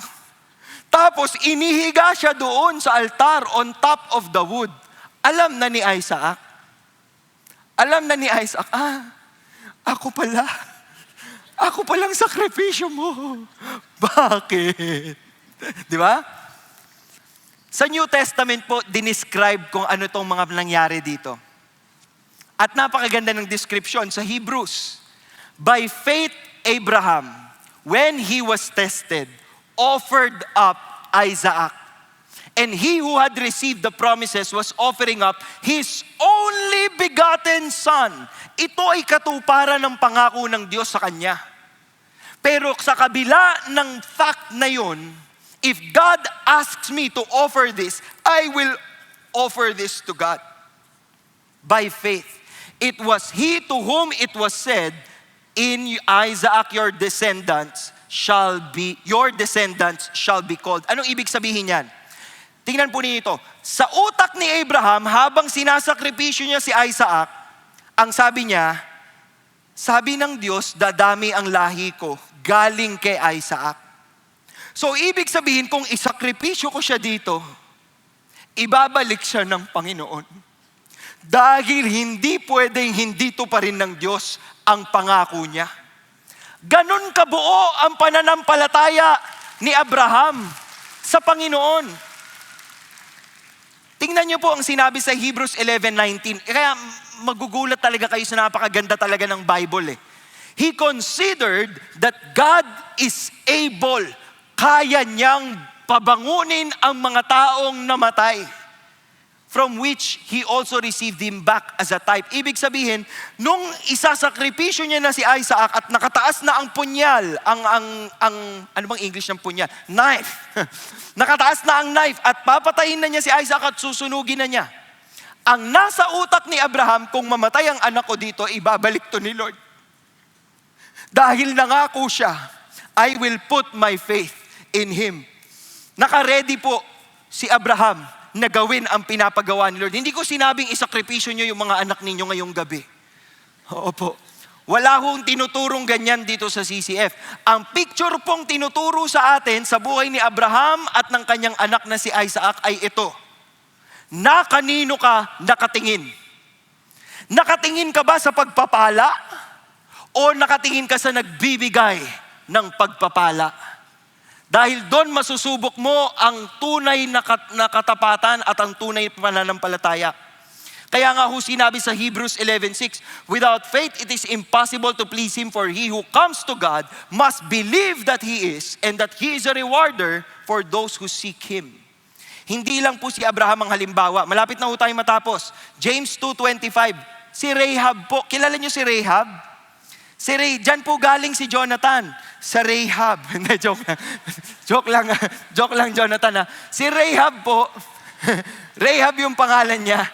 Tapos, inihiga siya doon sa altar on top of the wood. Alam na ni Isaac, ako palang sakripisyo mo. Bakit? Di ba? Sa New Testament po, dinescribe kung ano itong mga nangyari dito. At napakaganda ng description sa Hebrews. By faith, Abraham, when he was tested, offered up Isaac. And he who had received the promises was offering up his only begotten son. Ito ay katuparan ng pangako ng Diyos sa kanya. Pero sa kabila ng fact na yon, if God asks me to offer this, I will offer this to God. By faith. It was he to whom it was said, in Isaac your descendants shall be called. Anong ibig sabihin yan? Tingnan po ninyo ito. Sa utak ni Abraham, habang sinasakripisyo niya si Isaac, ang sabi niya, sabi ng Diyos, dadami ang lahi ko galing kay Isaac. So, ibig sabihin, kung isakripisyo ko siya dito, ibabalik siya ng Panginoon. Dahil hindi pwedeng hindi to pa rin ng Diyos ang pangako niya. Ganon kabuo ang pananampalataya ni Abraham sa Panginoon. Tingnan niyo po ang sinabi sa Hebrews 11:19. Kaya magugulat talaga kayo sa napakaganda talaga ng Bible eh. He considered that God is able, kaya niyang pabangunin ang mga taong namatay, from which he also received him back as a type. Ibig sabihin, nung isasakripisyo niya na si Isaac at nakataas na ang punyal, ano bang English ng punyal? Knife. Nakataas na ang knife at papatayin na niya si Isaac at susunugin na niya. Ang nasa utak ni Abraham, kung mamatay ang anak ko dito, ibabalik to ni Lord. Dahil nangako siya, I will put my faith in Him. Naka-ready po si Abraham na gawin ang pinapagawa ni Lord. Hindi ko sinabing isakripisyo niyo yung mga anak ninyo ngayong gabi. Oo po. Wala hong tinuturong ganyan dito sa CCF. Ang picture pong tinuturo sa atin sa buhay ni Abraham at ng kanyang anak na si Isaac ay ito. Na kanino ka nakatingin? Nakatingin ka ba sa pagpapala? O nakatingin ka sa nagbibigay ng pagpapala? Dahil doon masusubok mo ang tunay na katapatan at ang tunay na pananampalataya. Kaya nga ho sinabi sa Hebrews 11:6, without faith it is impossible to please Him, for he who comes to God must believe that He is and that He is a rewarder for those who seek Him. Hindi lang po si Abraham ang halimbawa. Malapit na ho tayo matapos. James 2:25, si Rahab po. Kilala niyo si Rahab? Diyan po galing si Jonathan. sa Rahab. Hindi, joke lang. Joke lang, Jonathan. Si Rahab po, Rahab yung pangalan niya.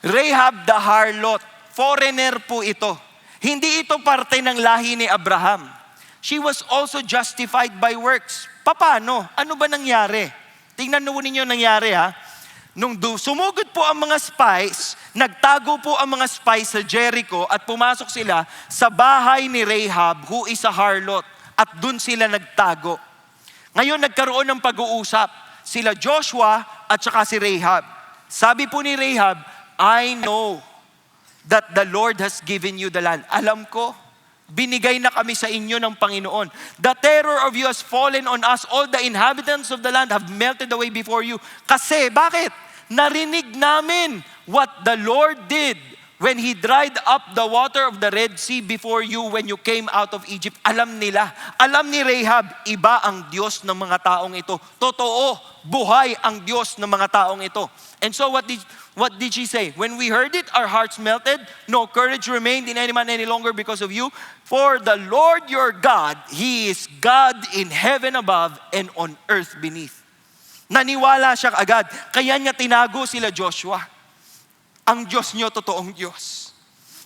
Rahab the harlot. Foreigner po ito. Hindi ito parte ng lahi ni Abraham. She was also justified by works. Paano? Ano ba nangyari? Tingnan mo ninyo nangyari Nung sumugod po ang mga spies, nagtago po ang mga spies sa Jericho at pumasok sila sa bahay ni Rahab, who is a harlot. At dun sila nagtago. Ngayon nagkaroon ng pag-uusap. Sila Joshua at saka si Rahab. Sabi po ni Rahab, I know that the Lord has given you the land. Alam ko, binigay na kami sa inyo ng Panginoon. The terror of you has fallen on us. All the inhabitants of the land have melted away before you. Kasi, bakit? Narinig namin what the Lord did when He dried up the water of the Red Sea before you when you came out of Egypt. Alam nila. Alam ni Rahab, iba ang Diyos ng mga taong ito. Totoo, buhay ang Diyos ng mga taong ito. And so what did she say? When we heard it, our hearts melted. No courage remained in any man any longer because of you. For the Lord your God, He is God in heaven above and on earth beneath. Naniwala siya agad. Kaya niya tinago sila Joshua. Ang Diyos niyo, totoong Diyos.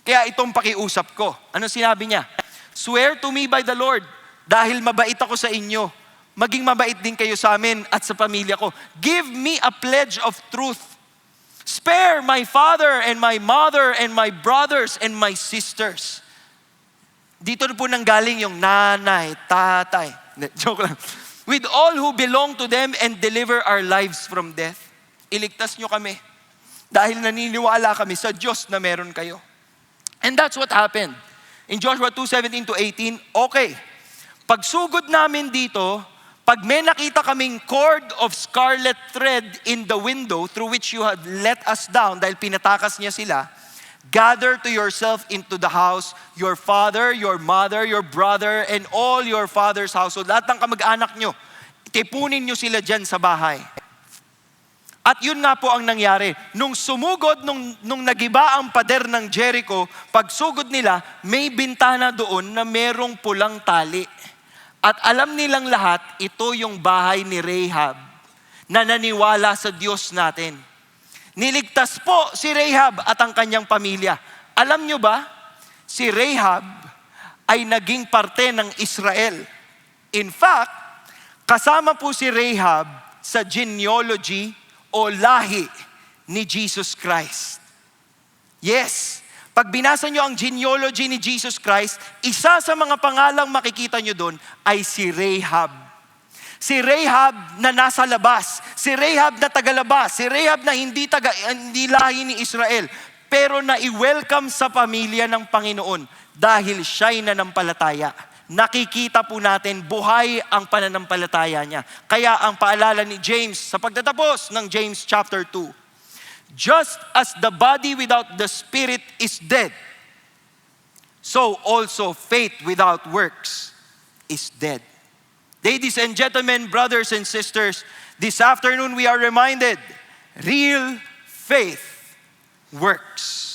Kaya itong pakiusap ko. Ano sinabi niya? Swear to me by the Lord, dahil mabait ako sa inyo, maging mabait din kayo sa amin at sa pamilya ko. Give me a pledge of truth. Spare my father and my mother and my brothers and my sisters. Dito po nanggaling yung nanay, tatay. Joke lang. With all who belong to them and deliver our lives from death. Iligtas nyo kami. Dahil naniniwala kami sa Diyos na meron kayo. And that's what happened. In Joshua 2:17 to 18, okay. Pagsugod namin dito, pag may nakita kaming cord of scarlet thread in the window through which you had let us down, dahil pinatakas niya sila, gather to yourself into the house, your father, your mother, your brother, and all your father's household. Lahat ng kamag-anak nyo, tipunin nyo sila dyan sa bahay. At yun nga po ang nangyari. Nung sumugod, nung nagiba ang pader ng Jericho, pagsugod nila, may bintana doon na merong pulang tali. At alam nilang lahat, ito yung bahay ni Rahab na naniwala sa Diyos natin. Niligtas po si Rahab at ang kanyang pamilya. Alam nyo ba, si Rahab ay naging parte ng Israel. In fact, kasama po si Rahab sa genealogy o lahi ni Jesus Christ. Yes, pag binasa nyo ang genealogy ni Jesus Christ, isa sa mga pangalang makikita nyo doon ay si Rahab. Si Rahab na nasa labas, si Rahab na tagalabas, si Rahab na hindi lahi ni Israel, pero na i-welcome sa pamilya ng Panginoon dahil siya'y nanampalataya. Nakikita po natin buhay ang pananampalataya niya. Kaya ang paalala ni James sa pagtatapos ng James chapter 2, just as the body without the spirit is dead, so also faith without works is dead. Ladies and gentlemen, brothers and sisters, this afternoon we are reminded, real faith works.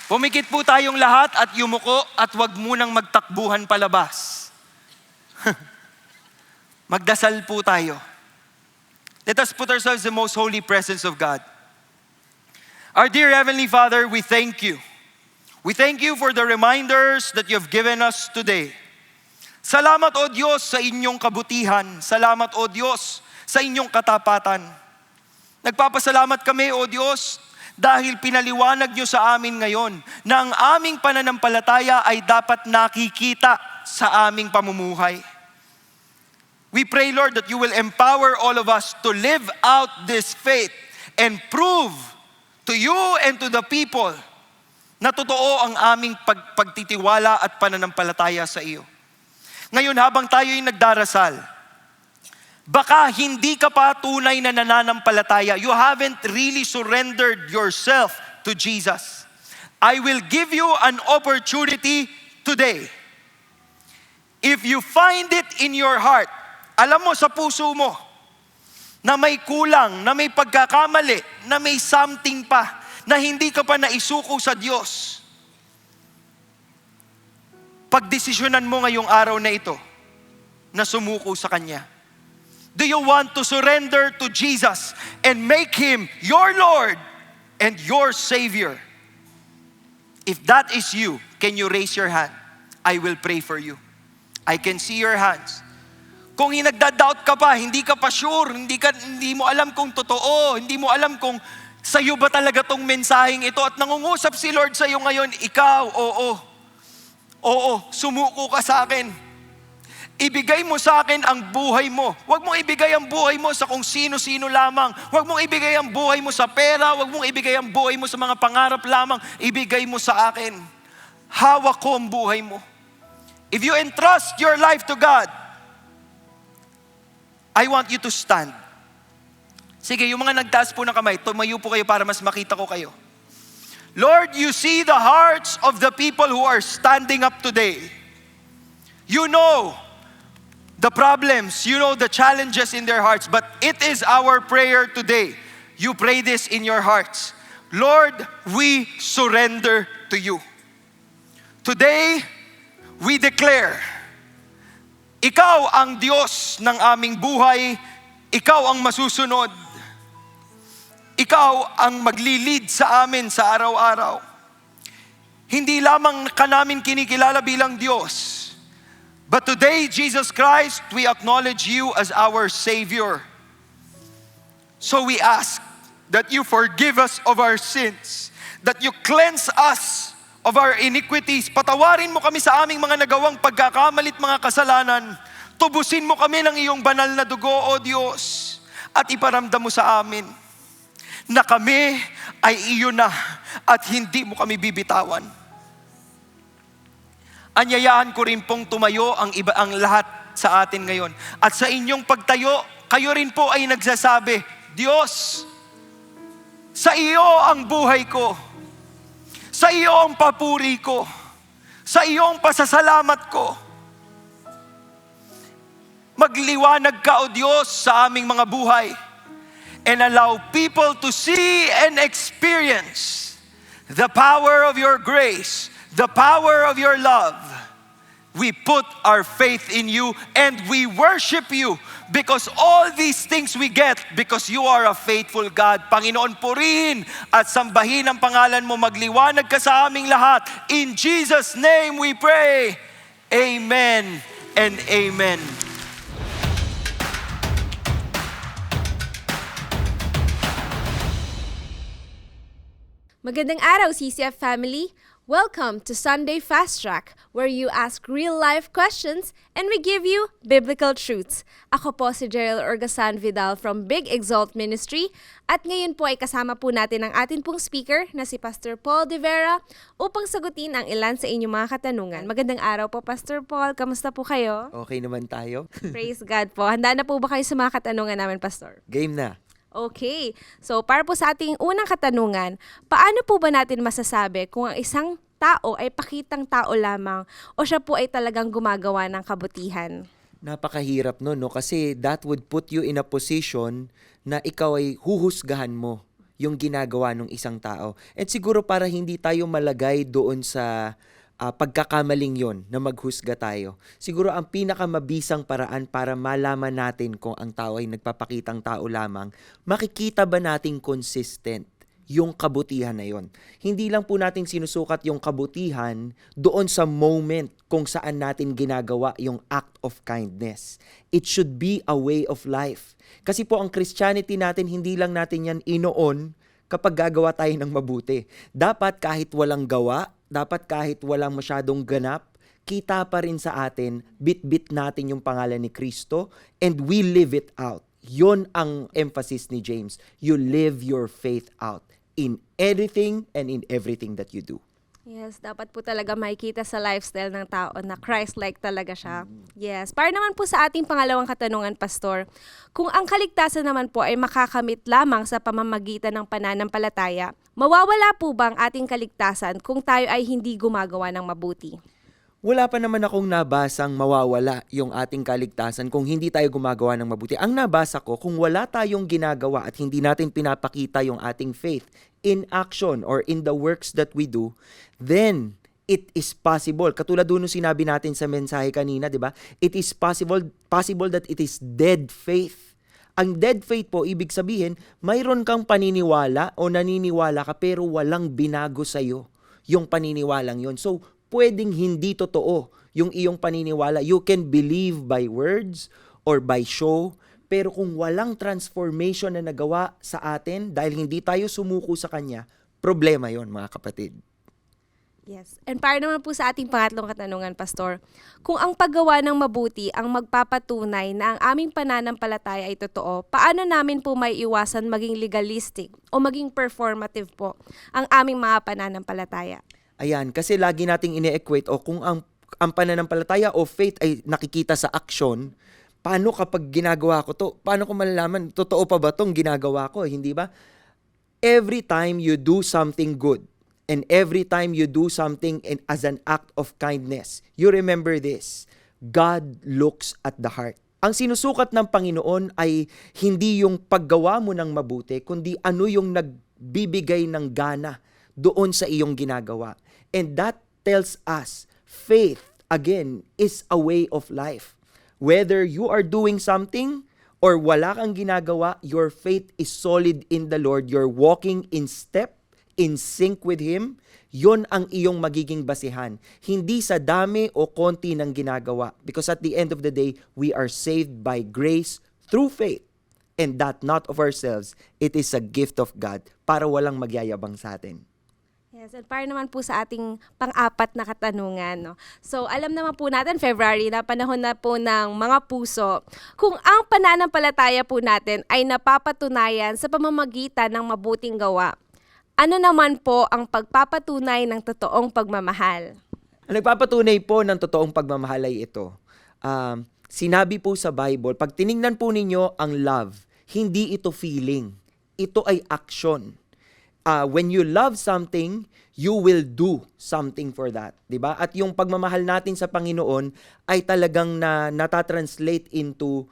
Pumikit po tayong lahat at yumuko at huwag munang magtakbuhan palabas. Magdasal po tayo. Let us put ourselves in the most holy presence of God. Our dear Heavenly Father, we thank you. We thank you for the reminders that you have given us today. Salamat o Diyos sa inyong kabutihan. Salamat o Diyos sa inyong katapatan. Nagpapasalamat kami o Diyos dahil pinaliwanag niyo sa amin ngayon na ang aming pananampalataya ay dapat nakikita sa aming pamumuhay. We pray, Lord, that you will empower all of us to live out this faith and prove to you and to the people na totoo ang aming pagtitiwala at pananampalataya sa iyo. Ngayon, habang tayo'y nagdarasal, baka hindi ka pa tunay na nananampalataya. You haven't really surrendered yourself to Jesus. I will give you an opportunity today. If you find it in your heart, alam mo sa puso mo, na may kulang, na may pagkakamali, na may something pa, na hindi ka pa naisuko sa Diyos. pagdesisyonan mo ngayong araw na ito na sumuko sa Kanya? Do you want to surrender to Jesus and make Him your Lord and your Savior? If that is you, can you raise your hand? I will pray for you. I can see your hands. Kung nagda-doubt ka pa, hindi ka pa sure, hindi mo alam kung totoo, hindi mo alam kung sa'yo ba talaga tong mensaheng ito at nangungusap si Lord sa'yo ngayon, ikaw, oo, sumuko ka sa akin. Ibigay mo sa akin ang buhay mo. Huwag mong ibigay ang buhay mo sa kung sino-sino lamang. Huwag mong ibigay ang buhay mo sa pera. Huwag mong ibigay ang buhay mo sa mga pangarap lamang. Ibigay mo sa akin. Hawak ko ang buhay mo. If you entrust your life to God, I want you to stand. Sige, yung mga nagtaas po ng kamay, tumayo po kayo para mas makita ko kayo. Lord, you see the hearts of the people who are standing up today. You know the problems, you know the challenges in their hearts, but it is our prayer today. You pray this in your hearts. Lord, we surrender to you. Today, we declare, Ikaw ang Diyos ng aming buhay, Ikaw ang masusunod, Ikaw ang maglilid sa amin sa araw-araw. Hindi lamang ka namin kinikilala bilang Diyos, but today, Jesus Christ, we acknowledge you as our Savior. So we ask that you forgive us of our sins, that you cleanse us of our iniquities. Patawarin mo kami sa aming mga nagawang pagkakamalit mga kasalanan. Tubusin mo kami ng iyong banal na dugo, O Diyos, at iparamdam mo sa amin na kami ay iyo na at hindi mo kami bibitawan. Anyayaan ko rin pong tumayo ang lahat sa atin ngayon. At sa inyong pagtayo, kayo rin po ay nagsasabi, Diyos, sa iyo ang buhay ko. Sa iyo ang papuri ko. Sa iyo ang pasasalamat ko. Magliwanag ka, O Diyos, sa aming mga buhay. And allow people to see and experience the power of your grace, the power of your love. We put our faith in you and we worship you because all these things we get because you are a faithful God. Panginoon, purihin at sambahin ang pangalan mo. Magliwanag ka sa aming lahat. In Jesus' name we pray. Amen and amen. Magandang araw, CCF family! Welcome to Sunday Fast Track, where you ask real-life questions and we give you biblical truths. Ako po si Gerald Orgasan Vidal from Big Exalt Ministry at ngayon po ay kasama po natin ang atin pong speaker na si Pastor Paul De Vera upang sagutin ang ilan sa inyong mga katanungan. Magandang araw po, Pastor Paul. Kamusta po kayo? Okay naman tayo. Praise God po. Handa na po ba kayo sa mga katanungan namin, Pastor? Game na. Okay. So, para po sa ating unang katanungan, paano po ba natin masasabi kung ang isang tao ay pakitang tao lamang o siya po ay talagang gumagawa ng kabutihan? Napakahirap no, kasi that would put you in a position na ikaw ay huhusgahan mo yung ginagawa ng isang tao. And siguro para hindi tayo malagay doon sa pagkakamaling yon na maghusga tayo. Siguro ang pinakamabisang paraan para malaman natin kung ang tao ay nagpapakitang tao lamang, makikita ba nating consistent yung kabutihan na yon. Hindi lang po natin sinusukat yung kabutihan doon sa moment kung saan natin ginagawa yung act of kindness. It should be a way of life. Kasi po ang Christianity natin, hindi lang natin yan inoon kapag gagawa tayo ng mabuti. Dapat kahit walang gawa, dapat kahit walang masyadong ganap, kita pa rin sa atin, bit-bit natin yung pangalan ni Kristo, and we live it out. Yon ang emphasis ni James. You live your faith out in anything and in everything that you do. Yes, dapat po talaga makikita sa lifestyle ng tao na Christ-like talaga siya. Yes. Para naman po sa ating pangalawang katanungan, Pastor, kung ang kaligtasan naman po ay makakamit lamang sa pamamagitan ng pananampalataya, mawawala po ba ang ating kaligtasan kung tayo ay hindi gumagawa ng mabuti? Wala pa naman akong nabasang mawawala yung ating kaligtasan kung hindi tayo gumagawa ng mabuti. Ang nabasa ko, kung wala tayong ginagawa at hindi natin pinapakita yung ating faith in action or in the works that we do, then it is possible. Katulad doon nung sinabi natin sa mensahe kanina, di ba? It is possible that it is dead faith. Ang dead faith po, ibig sabihin, mayroon kang paniniwala o naniniwala ka pero walang binago sa'yo yung paniniwalang yon. So, pwedeng hindi totoo yung iyong paniniwala. You can believe by words or by show, pero kung walang transformation na nagawa sa atin dahil hindi tayo sumuko sa Kanya, problema yon mga kapatid. Yes. And para naman po sa ating pangatlong katanungan, Pastor, kung ang paggawa ng mabuti ang magpapatunay na ang aming pananampalataya ay totoo, paano namin po may iwasan maging legalistic o maging performative po ang aming mga pananampalataya? Ayan, kasi lagi nating ine-equate o kung ang pananampalataya o faith ay nakikita sa action, paano kapag ginagawa ko to? Paano ko malalaman, totoo pa ba tong ginagawa ko? Hindi ba? Every time you do something good, and every time you do something as an act of kindness, you remember this, God looks at the heart. Ang sinusukat ng Panginoon ay hindi yung paggawa mo ng mabuti, kundi ano yung nagbibigay ng gana doon sa iyong ginagawa. And that tells us, faith, again, is a way of life. Whether you are doing something or wala kang ginagawa, your faith is solid in the Lord. You're walking in step, in sync with Him, yon ang iyong magiging basihan. Hindi sa dami o konti ng ginagawa. Because at the end of the day, we are saved by grace through faith. And that not of ourselves, it is a gift of God para walang magyayabang sa atin. Yes, and para naman po sa ating pang-apat na katanungan, no? So, alam naman po natin, February na panahon na po ng mga puso. Kung ang pananampalataya po natin ay napapatunayan sa pamamagitan ng mabuting gawa, ano naman po ang pagpapatunay ng totoong pagmamahal? Ang nagpapatunay po ng totoong pagmamahal ay ito. Sinabi po sa Bible, pag tiningnan po ninyo ang love, hindi ito feeling. Ito ay action. When you love something, you will do something for that. Diba? At yung pagmamahal natin sa Panginoon ay talagang natatranslate into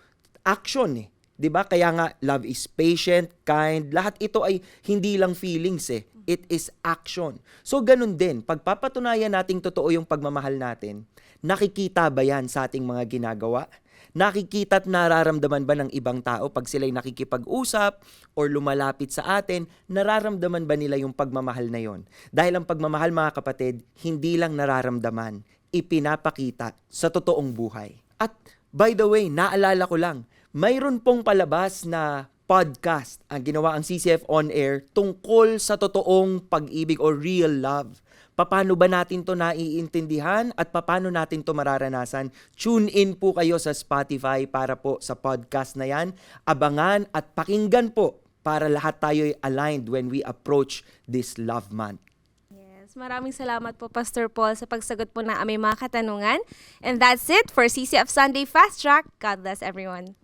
action eh. 'Di ba? Kaya nga love is patient, kind, lahat ito ay hindi lang feelings eh. It is action. So ganun din, pagpapatunayan nating totoo yung pagmamahal natin, nakikita ba 'yan sa ating mga ginagawa? Nakikita at nararamdaman ba ng ibang tao pag sila'y nakikipag-usap or lumalapit sa atin, nararamdaman ba nila yung pagmamahal na yon? Dahil ang pagmamahal, mga kapatid, hindi lang nararamdaman, ipinapakita sa totoong buhay. At by the way, naalala ko lang, mayroon pong palabas na podcast ang ginawa ang CCF On Air tungkol sa totoong pag-ibig o real love. Paano ba natin to naiintindihan at paano natin to mararanasan? Tune in po kayo sa Spotify para po sa podcast na yan. Abangan at pakinggan po para lahat tayo ay aligned when we approach this love month. Yes, maraming salamat po, Pastor Paul, sa pagsagot po ng aming mga katanungan. And that's it for CCF Sunday Fast Track. God bless everyone.